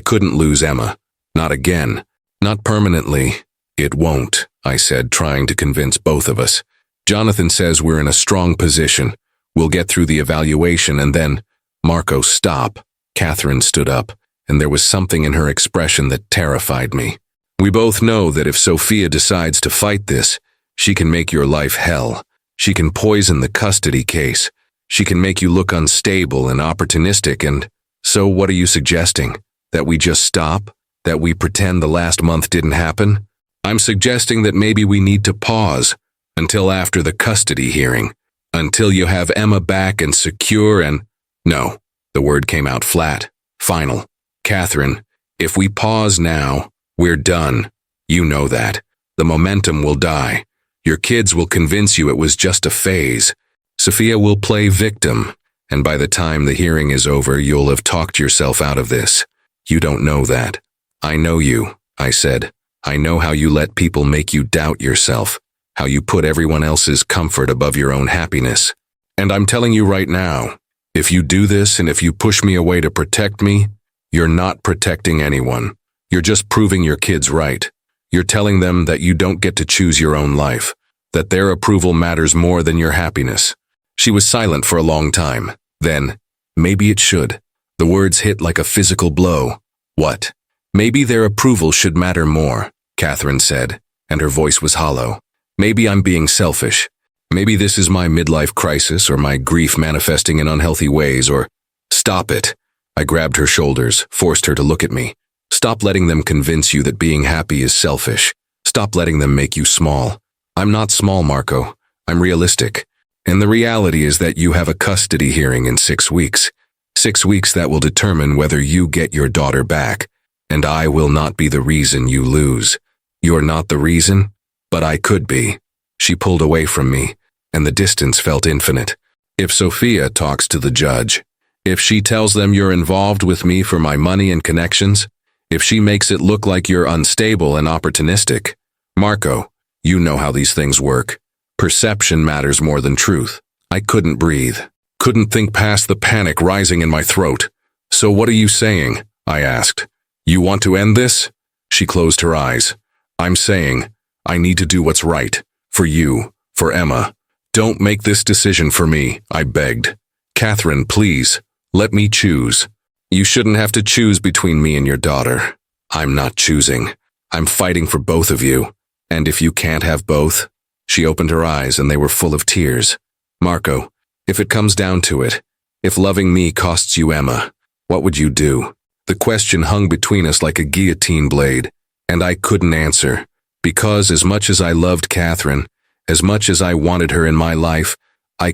couldn't lose Emma. Not again. Not permanently. It won't, I said, trying to convince both of us. Jonathan says we're in a strong position. We'll get through the evaluation and then… Marco, stop. Catherine stood up, and there was something in her expression that terrified me. We both know that if Sofia decides to fight this, she can make your life hell. She can poison the custody case. She can make you look unstable and opportunistic and… So what are you suggesting? That we just stop? That we pretend the last month didn't happen? I'm suggesting that maybe we need to pause until after the custody hearing, until you have Emma back and secure and… No, the word came out flat, final. Catherine, if we pause now, we're done. You know that. The momentum will die. Your kids will convince you it was just a phase. Sofia will play victim, and by the time the hearing is over, you'll have talked yourself out of this. You don't know that. I know you, I said. I know how you let people make you doubt yourself, how you put everyone else's comfort above your own happiness. And I'm telling you right now, if you do this and if you push me away to protect me, you're not protecting anyone. You're just proving your kids right. You're telling them that you don't get to choose your own life, that their approval matters more than your happiness. She was silent for a long time. Then, maybe it should. The words hit like a physical blow. What? Maybe their approval should matter more, Catherine said. and her voice was hollow. Maybe I'm being selfish. Maybe this is my midlife crisis or my grief manifesting in unhealthy ways or... Stop it. I grabbed her shoulders, forced her to look at me. Stop letting them convince you that being happy is selfish. Stop letting them make you small. I'm not small, Marco. I'm realistic. And the reality is that you have a custody hearing in 6 weeks. 6 weeks that will determine whether you get your daughter back. And I will not be the reason you lose. You're not the reason, but I could be. She pulled away from me, and the distance felt infinite. If Sofia talks to the judge, if she tells them you're involved with me for my money and connections, if she makes it look like you're unstable and opportunistic, Marco, you know how these things work. Perception matters more than truth. I couldn't breathe, couldn't think past the panic rising in my throat. So what are you saying? I asked. You want to end this? She closed her eyes. I'm saying, I need to do what's right. For you, for Emma. Don't make this decision for me, I begged. Catherine, please, let me choose. You shouldn't have to choose between me and your daughter. I'm not choosing. I'm fighting for both of you. And if you can't have both... She opened her eyes and they were full of tears. Marco, if it comes down to it, if loving me costs you Emma, what would you do? The question hung between us like a guillotine blade, and I couldn't answer, because as much as I loved Catherine, as much as I wanted her in my life, I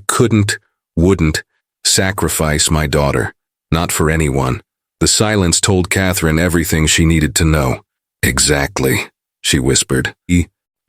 wouldn't sacrifice my daughter, not for anyone. The silence told Catherine everything she needed to know. Exactly, she whispered.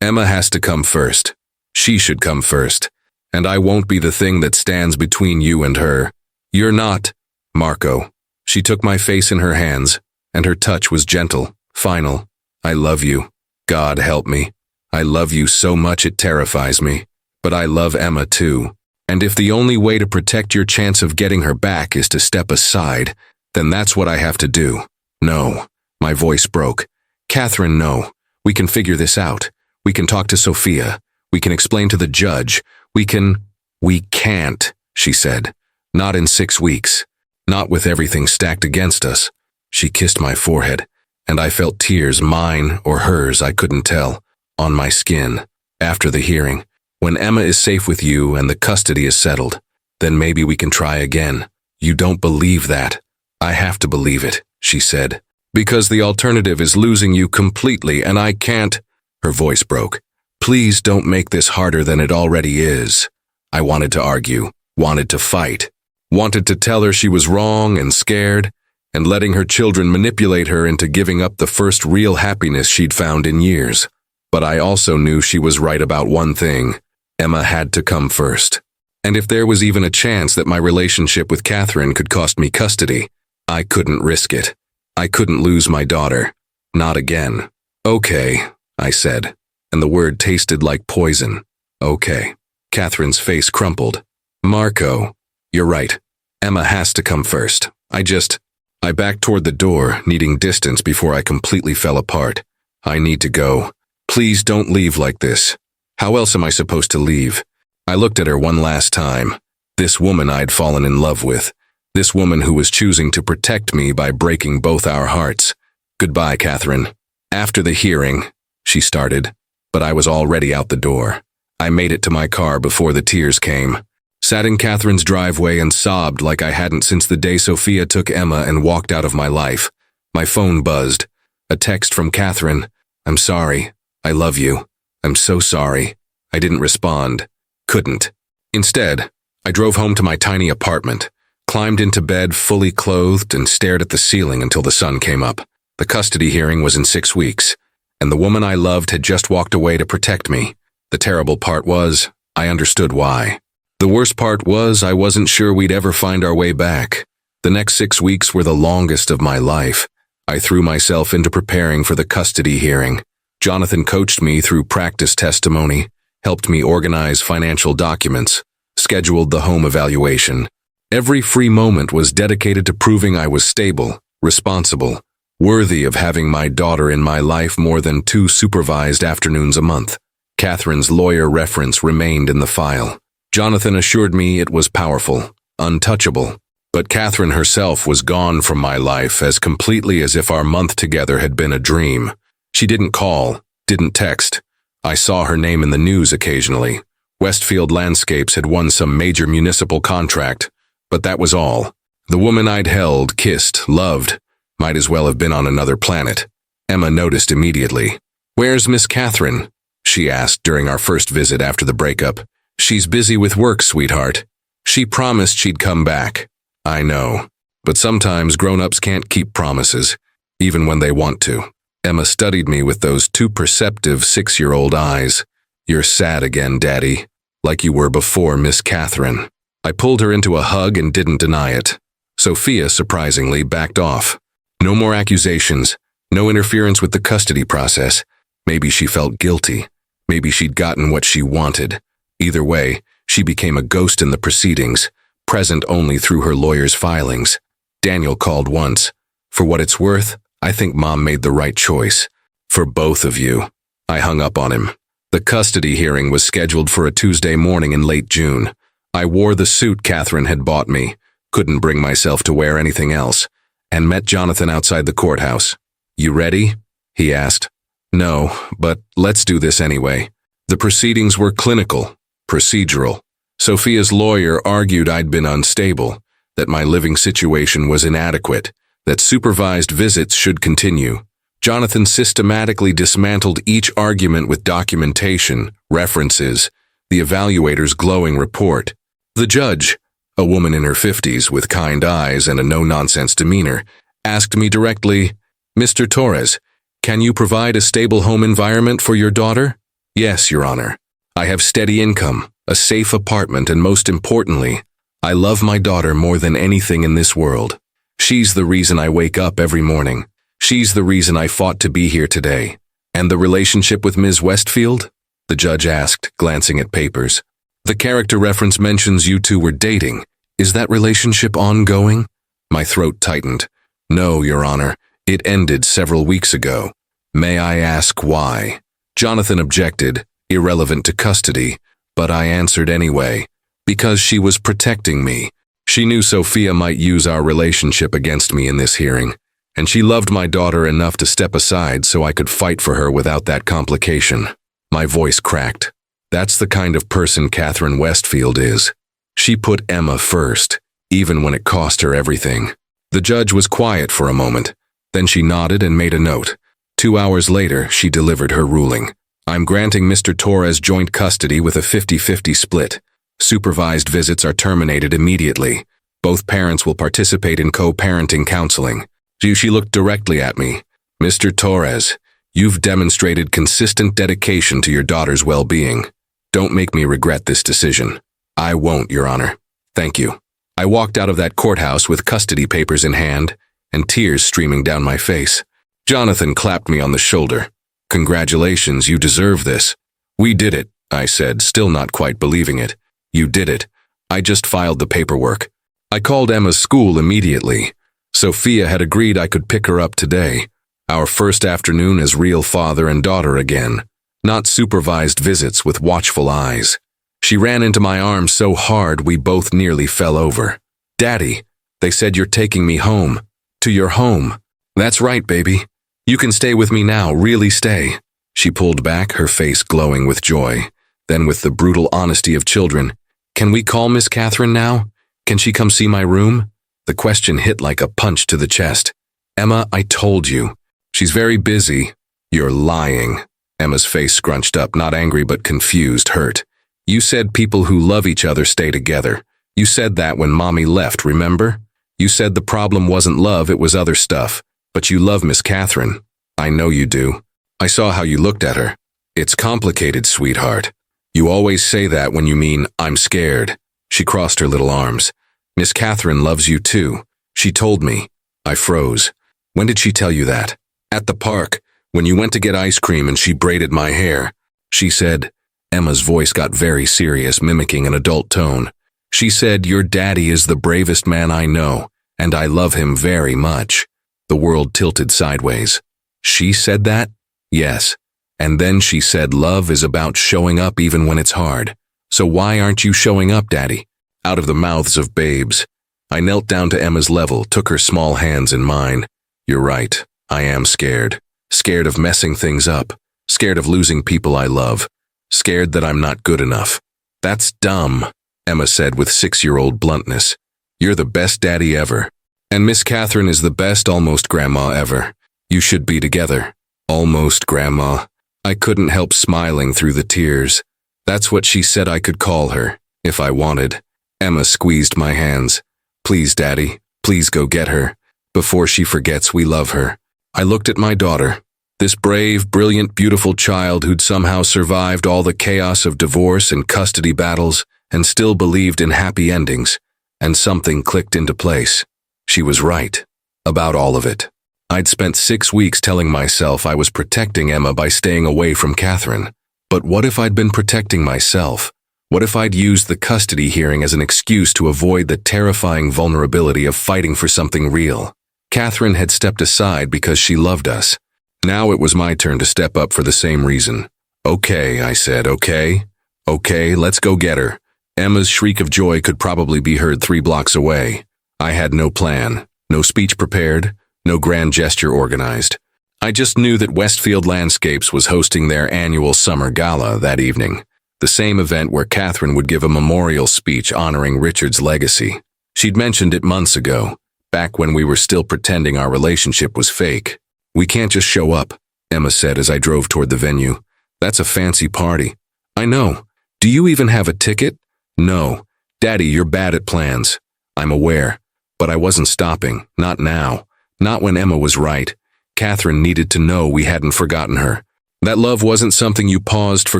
Emma has to come first. She should come first. And I won't be the thing that stands between you and her. You're not, Marco. She took my face in her hands, and her touch was gentle, final. I love you. God help me. I love you so much it terrifies me. But I love Emma too. And if the only way to protect your chance of getting her back is to step aside, then that's what I have to do. No. My voice broke. Catherine, no. We can figure this out. We can talk to Sofia. We can explain to the judge. We can't, she said. Not in 6 weeks. Not with everything stacked against us. She kissed my forehead, and I felt tears, mine or hers, I couldn't tell, on my skin. After the hearing, when Emma is safe with you and the custody is settled, then maybe we can try again. You don't believe that. I have to believe it, she said. Because the alternative is losing you completely, and I can't. Her voice broke. Please don't make this harder than it already is. I wanted to argue, wanted to fight, wanted to tell her she was wrong and scared, and letting her children manipulate her into giving up the first real happiness she'd found in years. But I also knew she was right about one thing. Emma had to come first. And if there was even a chance that my relationship with Catherine could cost me custody, I couldn't risk it. I couldn't lose my daughter. Not again. Okay, I said, and the word tasted like poison. Okay. Catherine's face crumpled. Marco, you're right. Emma has to come first. I backed toward the door, needing distance before I completely fell apart. I need to go. Please don't leave like this. How else am I supposed to leave? I looked at her one last time. This woman I'd fallen in love with. This woman who was choosing to protect me by breaking both our hearts. Goodbye, Catherine. After the hearing, she started, but I was already out the door. I made it to my car before the tears came. Sat in Catherine's driveway and sobbed like I hadn't since the day Sofia took Emma and walked out of my life. My phone buzzed. A text from Catherine. I'm sorry. I love you. I'm so sorry. I didn't respond. Couldn't. Instead, I drove home to my tiny apartment, climbed into bed fully clothed and stared at the ceiling until the sun came up. The custody hearing was in 6 weeks, and the woman I loved had just walked away to protect me. The terrible part was, I understood why. The worst part was I wasn't sure we'd ever find our way back. The next 6 weeks were the longest of my life. I threw myself into preparing for the custody hearing. Jonathan coached me through practice testimony, helped me organize financial documents, scheduled the home evaluation. Every free moment was dedicated to proving I was stable, responsible, worthy of having my daughter in my life more than 2 supervised afternoons a month. Catherine's lawyer reference remained in the file. Jonathan assured me it was powerful, untouchable, but Catherine herself was gone from my life as completely as if our month together had been a dream. She didn't call, didn't text, I saw her name in the news occasionally. Westfield Landscapes had won some major municipal contract, but that was all. The woman I'd held, kissed, loved, might as well have been on another planet. Emma noticed immediately. "Where's Miss Catherine?" she asked during our first visit after the breakup. "She's busy with work, sweetheart. She promised she'd come back." I know, but sometimes grown-ups can't keep promises, even when they want to. Emma studied me with those too perceptive 6-year-old eyes. "You're sad again, Daddy, like you were before Miss Catherine." I pulled her into a hug and didn't deny it. Sofia, surprisingly, backed off. No more accusations, no interference with the custody process. Maybe she felt guilty. Maybe she'd gotten what she wanted. Either way, she became a ghost in the proceedings, present only through her lawyer's filings. Daniel called once. "For what it's worth, I think Mom made the right choice. For both of you." I hung up on him. The custody hearing was scheduled for a Tuesday morning in late June. I wore the suit Catherine had bought me, couldn't bring myself to wear anything else, and met Jonathan outside the courthouse. "You ready?" he asked. "No, but let's do this anyway." The proceedings were clinical, procedural. Sofia's lawyer argued I'd been unstable, that my living situation was inadequate, that supervised visits should continue. Jonathan systematically dismantled each argument with documentation, references, the evaluator's glowing report. The judge, a woman in her 50s with kind eyes and a no-nonsense demeanor, asked me directly, "Mr. Torres, can you provide a stable home environment for your daughter?" "Yes, Your Honor. I have steady income, a safe apartment, and most importantly, I love my daughter more than anything in this world. She's the reason I wake up every morning. She's the reason I fought to be here today." "And the relationship with Ms. Westfield?" the judge asked, glancing at papers. "The character reference mentions you two were dating. Is that relationship ongoing?" My throat tightened. "No, Your Honor. It ended several weeks ago." "May I ask why?" Jonathan objected, irrelevant to custody, but I answered anyway. "Because she was protecting me. She knew Sofia might use our relationship against me in this hearing, and she loved my daughter enough to step aside so I could fight for her without that complication." My voice cracked. That's the kind of person Catherine Westfield is. She put Emma first, even when it cost her everything. The judge was quiet for a moment. Then she nodded and made a note. 2 hours later, she delivered her ruling. "I'm granting Mr. Torres joint custody with a 50-50 split. Supervised visits are terminated immediately. Both parents will participate in co-parenting counseling." She looked directly at me. "Mr. Torres, you've demonstrated consistent dedication to your daughter's well-being. Don't make me regret this decision." "I won't, Your Honor. Thank you." I walked out of that courthouse with custody papers in hand and tears streaming down my face. Jonathan clapped me on the shoulder. "Congratulations, you deserve this." "We did it," I said, still not quite believing it. "You did it. I just filed the paperwork." I called Emma's school immediately. Sofia had agreed I could pick her up today. Our first afternoon as real father and daughter again. Not supervised visits with watchful eyes. She ran into my arms so hard we both nearly fell over. "Daddy, they said you're taking me home. To your home." "That's right, baby. You can stay with me now, really stay." She pulled back, her face glowing with joy. Then with the brutal honesty of children, "Can we call Miss Catherine now? Can she come see my room?" The question hit like a punch to the chest. "Emma, I told you. She's very busy." "You're lying." Emma's face scrunched up, not angry but confused, hurt. "You said people who love each other stay together. You said that when Mommy left, remember? You said the problem wasn't love, it was other stuff. But you love Miss Catherine. I know you do. I saw how you looked at her. It's complicated, sweetheart. You always say that when you mean, I'm scared." She crossed her little arms. "Miss Catherine loves you too. She told me." I froze. "When did she tell you that?" "At the park, when you went to get ice cream and she braided my hair. She said," Emma's voice got very serious, mimicking an adult tone. "She said, your daddy is the bravest man I know, and I love him very much." The world tilted sideways. "She said that?" "Yes. And then she said love is about showing up even when it's hard. So why aren't you showing up, Daddy?" Out of the mouths of babes. I knelt down to Emma's level, took her small hands in mine. "You're right. I am scared. Scared of messing things up. scared of losing people I love, scared that I'm not good enough. That's dumb, Emma said with 6-year-old bluntness. You're the best daddy ever. And Miss Catherine is the best almost grandma ever. You should be together. Almost grandma. I couldn't help smiling through the tears. That's what she said I could call her, if I wanted. Emma squeezed my hands. Please, Daddy, please go get her. Before she forgets we love her. I looked at my daughter. This brave, brilliant, beautiful child who'd somehow survived all the chaos of divorce and custody battles and still believed in happy endings. And something clicked into place. She was right. About all of it. I'd spent 6 weeks telling myself I was protecting Emma by staying away from Catherine. But what if I'd been protecting myself? What if I'd used the custody hearing as an excuse to avoid the terrifying vulnerability of fighting for something real? Catherine had stepped aside because she loved us. Now it was my turn to step up for the same reason. Okay, I said, okay, let's go get her. Emma's shriek of joy could probably be heard 3 blocks away. I had no plan, no speech prepared, no grand gesture organized. I just knew that Westfield Landscapes was hosting their annual summer gala that evening, the same event where Catherine would give a memorial speech honoring Richard's legacy. She'd mentioned it months ago, back when we were still pretending our relationship was fake. We can't just show up, Emma said as I drove toward the venue. That's a fancy party. I know. Do you even have a ticket? No. Daddy, you're bad at plans. I'm aware. But I wasn't stopping. Not now. Not when Emma was right. Catherine needed to know we hadn't forgotten her. That love wasn't something you paused for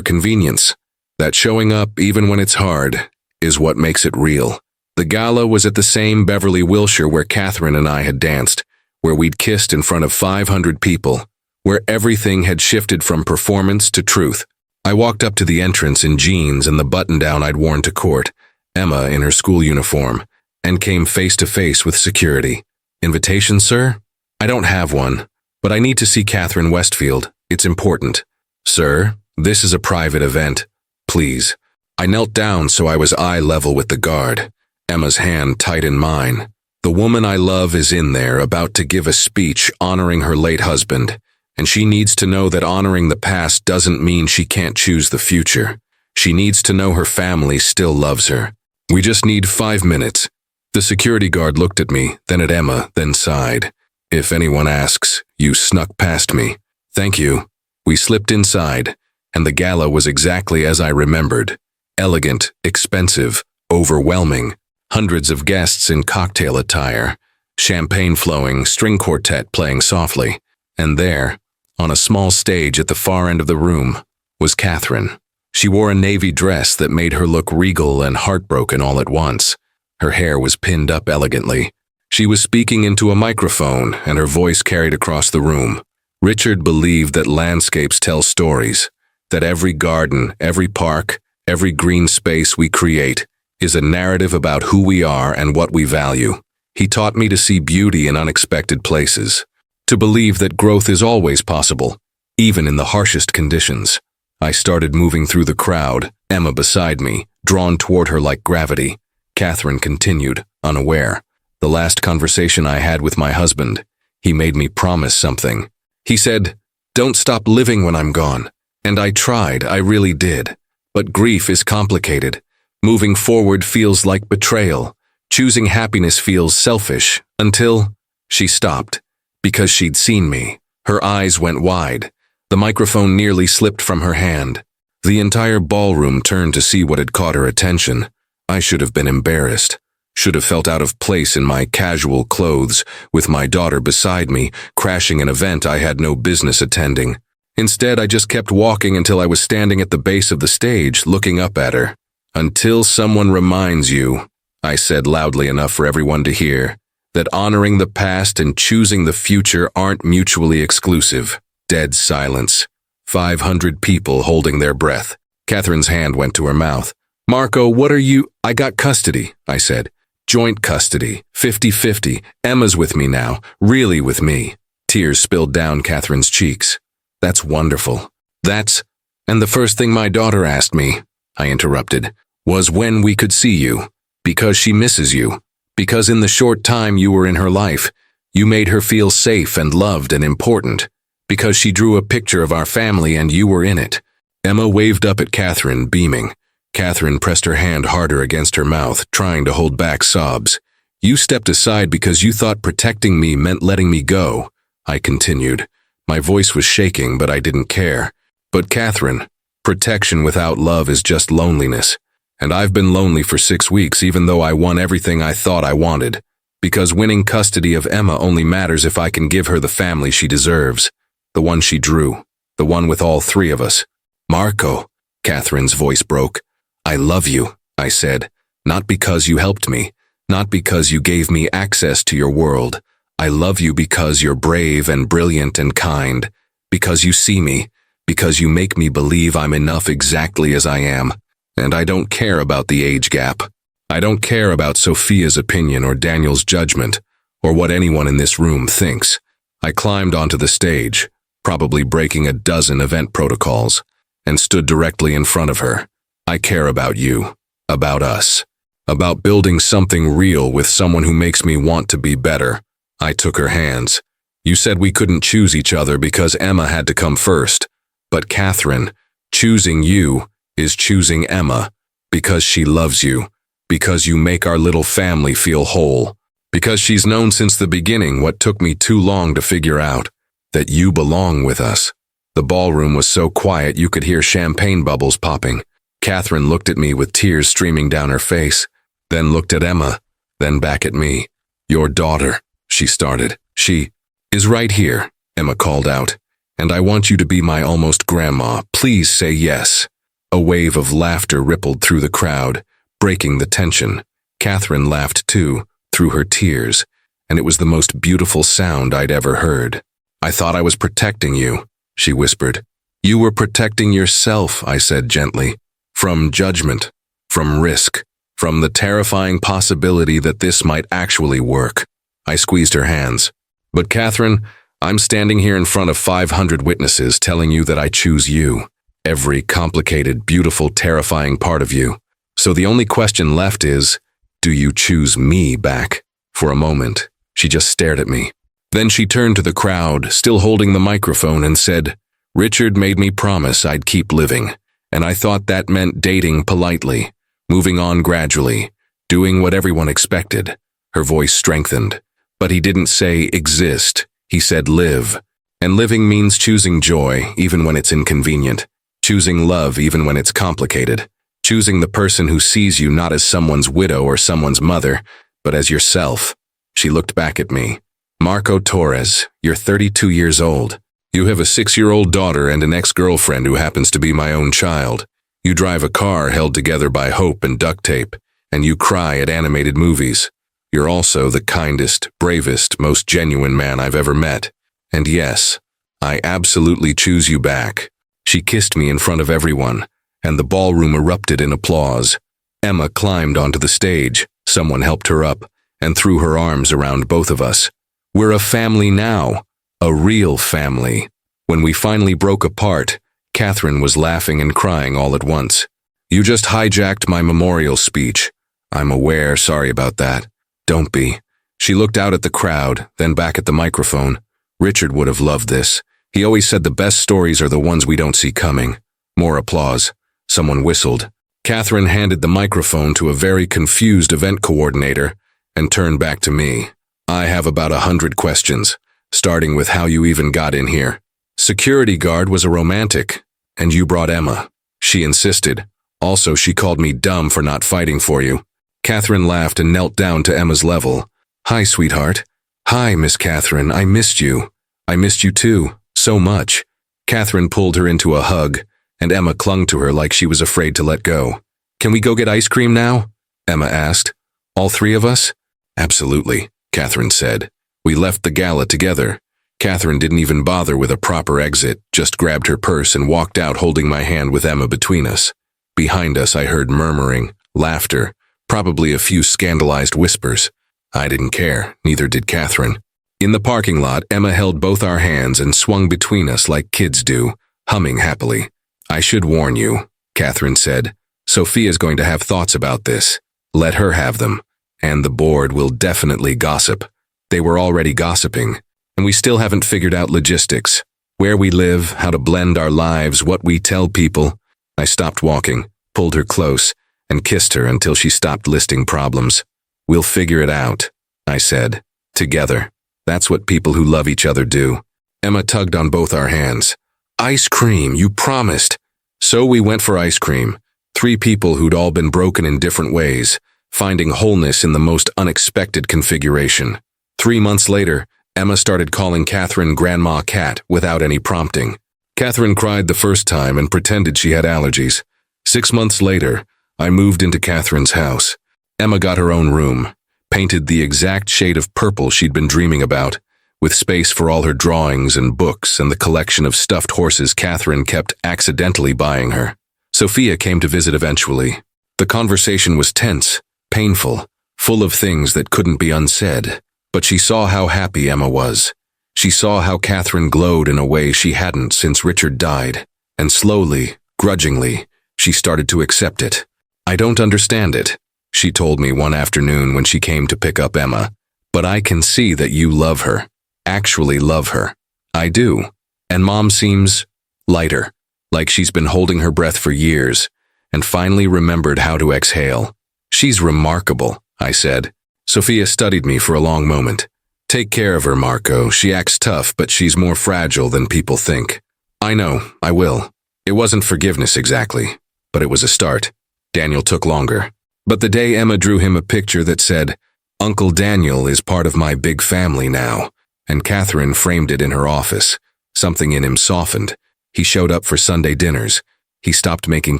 convenience. That showing up, even when it's hard, is what makes it real. The gala was at the same Beverly, Wilshire where Catherine and I had danced, where we'd kissed in front of 500 people, where everything had shifted from performance to truth. I walked up to the entrance in jeans and the button-down I'd worn to court, Emma in her school uniform, and came face to face with security. Invitation, sir? I don't have one, but I need to see Catherine Westfield. It's important. Sir, this is a private event. Please. I knelt down so I was eye level with the guard, Emma's hand tight in mine. The woman I love is in there, about to give a speech honoring her late husband, and she needs to know that honoring the past doesn't mean she can't choose the future. She needs to know her family still loves her. We just need 5 minutes. The security guard looked at me, then at Emma, then sighed. If anyone asks, you snuck past me. Thank you. We slipped inside, and the gala was exactly as I remembered. Elegant, expensive, overwhelming. Hundreds of guests in cocktail attire, champagne flowing, string quartet playing softly. And there, on a small stage at the far end of the room, was Catherine. She wore a navy dress that made her look regal and heartbroken all at once. Her hair was pinned up elegantly. She was speaking into a microphone, and her voice carried across the room. Richard believed that landscapes tell stories, that every garden, every park, every green space we create is a narrative about who we are and what we value. He taught me to see beauty in unexpected places, to believe that growth is always possible, even in the harshest conditions. I started moving through the crowd, Emma beside me, drawn toward her like gravity. Catherine continued, unaware. The last conversation I had with my husband, he made me promise something. He said, "Don't stop living when I'm gone." And I tried, I really did. But grief is complicated. Moving forward feels like betrayal. Choosing happiness feels selfish, until she stopped. Because she'd seen me. Her eyes went wide. The microphone nearly slipped from her hand. The entire ballroom turned to see what had caught her attention. I should have been embarrassed. Should have felt out of place in my casual clothes, with my daughter beside me, crashing an event I had no business attending. Instead, I just kept walking until I was standing at the base of the stage, looking up at her. Until someone reminds you, I said loudly enough for everyone to hear, that honoring the past and choosing the future aren't mutually exclusive. Dead silence. 500 people holding their breath. Catherine's hand went to her mouth. Marco, what are you? I got custody, I said. Joint custody. 50-50. Emma's with me now. Really with me. Tears spilled down Catherine's cheeks. That's wonderful. And the first thing my daughter asked me, I interrupted, was when we could see you. Because she misses you. Because in the short time you were in her life, you made her feel safe and loved and important. Because she drew a picture of our family and you were in it. Emma waved up at Catherine, beaming. Catherine pressed her hand harder against her mouth, trying to hold back sobs. You stepped aside because you thought protecting me meant letting me go, I continued. My voice was shaking, but I didn't care. But Catherine, protection without love is just loneliness. And I've been lonely for 6 weeks, even though I won everything I thought I wanted. Because winning custody of Emma only matters if I can give her the family she deserves. The one she drew. The one with all 3 of us. Marco, Catherine's voice broke. I love you, I said. Not because you helped me. Not because you gave me access to your world. I love you because you're brave and brilliant and kind. Because you see me. Because you make me believe I'm enough exactly as I am. And I don't care about the age gap. I don't care about Sofia's opinion or Daniel's judgment, or what anyone in this room thinks. I climbed onto the stage, probably breaking a dozen event protocols, and stood directly in front of her. I care about you, about us, about building something real with someone who makes me want to be better. I took her hands. You said we couldn't choose each other because Emma had to come first. But Catherine, choosing you is choosing Emma, because she loves you, because you make our little family feel whole, because she's known since the beginning what took me too long to figure out, that you belong with us. The ballroom was so quiet you could hear champagne bubbles popping. Catherine looked at me with tears streaming down her face, then looked at Emma, then back at me. Your daughter, she started. She is right here, Emma called out. And I want you to be my almost grandma. Please say yes. A wave of laughter rippled through the crowd, breaking the tension. Catherine laughed too, through her tears, and it was the most beautiful sound I'd ever heard. I thought I was protecting you, she whispered. You were protecting yourself, I said gently, from judgment, from risk, from the terrifying possibility that this might actually work. I squeezed her hands. But Catherine, I'm standing here in front of 500 witnesses telling you that I choose you. Every complicated, beautiful, terrifying part of you. So the only question left is, do you choose me back? For a moment, she just stared at me. Then she turned to the crowd, still holding the microphone, and said, Richard made me promise I'd keep living, and I thought that meant dating politely, moving on gradually, doing what everyone expected. Her voice strengthened. But he didn't say exist, he said live. And living means choosing joy, even when it's inconvenient. Choosing love even when it's complicated. Choosing the person who sees you not as someone's widow or someone's mother, but as yourself. She looked back at me. Marco Torres, you're 32 years old. You have a 6-year-old daughter and an ex-girlfriend who happens to be my own child. You drive a car held together by hope and duct tape, and you cry at animated movies. You're also the kindest, bravest, most genuine man I've ever met. And yes, I absolutely choose you back. She kissed me in front of everyone, and the ballroom erupted in applause. Emma climbed onto the stage. Someone helped her up and threw her arms around both of us. We're a family now, a real family. When we finally broke apart, Catherine was laughing and crying all at once. You just hijacked my memorial speech. I'm aware, sorry about that. Don't be. She looked out at the crowd, then back at the microphone. Richard would have loved this. He always said the best stories are the ones we don't see coming. More applause. Someone whistled. Catherine handed the microphone to a very confused event coordinator and turned back to me. I have about 100 questions, starting with how you even got in here. Security guard was a romantic, and you brought Emma. She insisted. Also, she called me dumb for not fighting for you. Catherine laughed and knelt down to Emma's level. Hi, sweetheart. Hi, Miss Catherine, I missed you. I missed you too, so much. Catherine pulled her into a hug, and Emma clung to her like she was afraid to let go. Can we go get ice cream now? Emma asked. All 3 of us? Absolutely, Catherine said. We left the gala together. Catherine didn't even bother with a proper exit, just grabbed her purse and walked out holding my hand with Emma between us. Behind us I heard murmuring, laughter, probably a few scandalized whispers. I didn't care, neither did Catherine. In the parking lot, Emma held both our hands and swung between us like kids do, humming happily. I should warn you, Catherine said. Sofia's going to have thoughts about this. Let her have them. And the board will definitely gossip. They were already gossiping, and we still haven't figured out logistics. Where we live, how to blend our lives, what we tell people. I stopped walking, pulled her close, and kissed her until she stopped listing problems. We'll figure it out, I said. Together. That's what people who love each other do. Emma tugged on both our hands. Ice cream, you promised. So we went for ice cream. 3 people who'd all been broken in different ways, finding wholeness in the most unexpected configuration. 3 months later, Emma started calling Catherine Grandma Cat without any prompting. Catherine cried the first time and pretended she had allergies. 6 months later, I moved into Catherine's house. Emma got her own room, painted the exact shade of purple she'd been dreaming about, with space for all her drawings and books and the collection of stuffed horses Catherine kept accidentally buying her. Sofia came to visit eventually. The conversation was tense, painful, full of things that couldn't be unsaid, but she saw how happy Emma was. She saw how Catherine glowed in a way she hadn't since Richard died, and slowly, grudgingly, she started to accept it. I don't understand it, she told me one afternoon when she came to pick up Emma, but I can see that you love her. Actually love her. I do. And Mom seems lighter, like she's been holding her breath for years, and finally remembered how to exhale. She's remarkable, I said. Sofia studied me for a long moment. Take care of her, Marco. She acts tough, but she's more fragile than people think. I know, I will. It wasn't forgiveness exactly, but it was a start. Daniel took longer. But the day Emma drew him a picture that said, Uncle Daniel is part of my big family now, and Catherine framed it in her office. Something in him softened. He showed up for Sunday dinners. He stopped making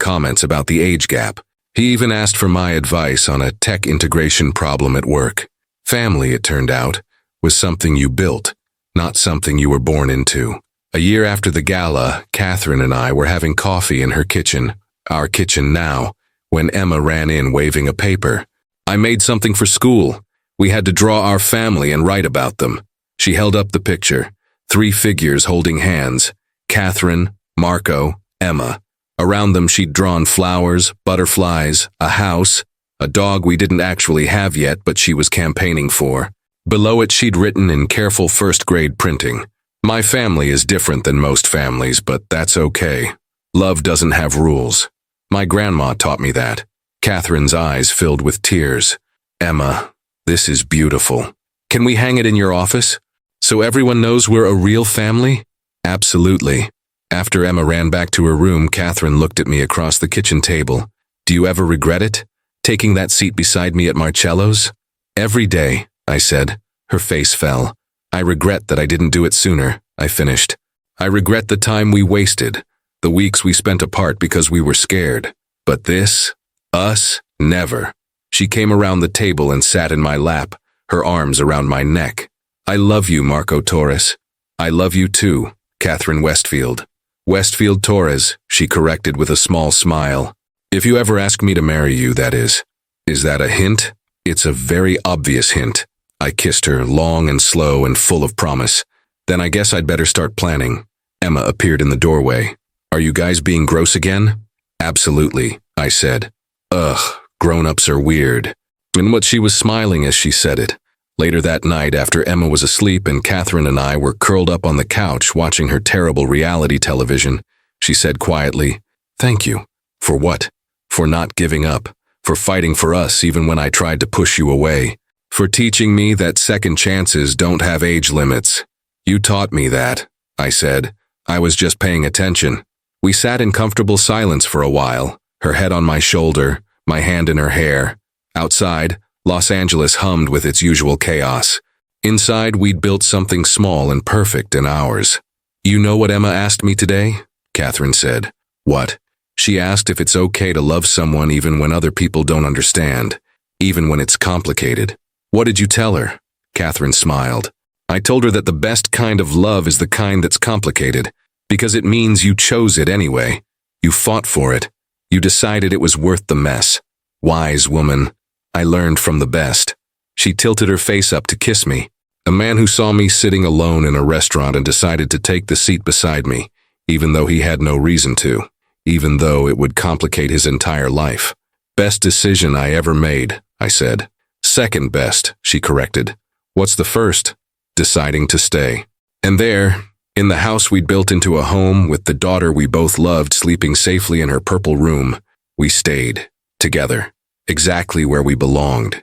comments about the age gap. He even asked for my advice on a tech integration problem at work. Family, it turned out, was something you built, not something you were born into. A year after the gala, Catherine and I were having coffee in her kitchen, our kitchen now, when Emma ran in waving a paper. I made something for school. We had to draw our family and write about them. She held up the picture, 3 figures holding hands, Catherine, Marco, Emma. Around them she'd drawn flowers, butterflies, a house, a dog we didn't actually have yet but she was campaigning for. Below it she'd written in careful first-grade printing, My family is different than most families, but that's okay. Love doesn't have rules. My grandma taught me that. Catherine's eyes filled with tears. Emma, this is beautiful. Can we hang it in your office? So everyone knows we're a real family? Absolutely. After Emma ran back to her room, Catherine looked at me across the kitchen table. Do you ever regret it? Taking that seat beside me at Marcello's? Every day, I said. Her face fell. I regret that I didn't do it sooner, I finished. I regret the time we wasted, the weeks we spent apart because we were scared. But this? Us? Never. She came around the table and sat in my lap, her arms around my neck. I love you, Marco Torres. I love you too, Catherine Westfield. Westfield Torres, she corrected with a small smile. If you ever ask me to marry you, that is. Is that a hint? It's a very obvious hint. I kissed her, long and slow and full of promise. Then I guess I'd better start planning. Emma appeared in the doorway. Are you guys being gross again? Absolutely, I said. Ugh, grown-ups are weird. And what she was smiling as she said it. Later that night, after Emma was asleep and Catherine and I were curled up on the couch watching her terrible reality television, she said quietly, Thank you. For what? For not giving up. For fighting for us even when I tried to push you away. For teaching me that second chances don't have age limits. You taught me that, I said. I was just paying attention. We sat in comfortable silence for a while, her head on my shoulder, my hand in her hair. Outside, Los Angeles hummed with its usual chaos. Inside, we'd built something small and perfect in ours. You know what Emma asked me today? Catherine said. What? She asked if it's okay to love someone even when other people don't understand, even when it's complicated. What did you tell her? Catherine smiled. I told her that the best kind of love is the kind that's complicated, because it means you chose it anyway. You fought for it. You decided it was worth the mess. Wise woman. I learned from the best. She tilted her face up to kiss me. A man who saw me sitting alone in a restaurant and decided to take the seat beside me, even though he had no reason to, even though it would complicate his entire life. Best decision I ever made, I said. Second best, she corrected. What's the first? Deciding to stay. And there, In the house we'd built into a home, with the daughter we both loved sleeping safely in her purple room, we stayed, together, exactly where we belonged.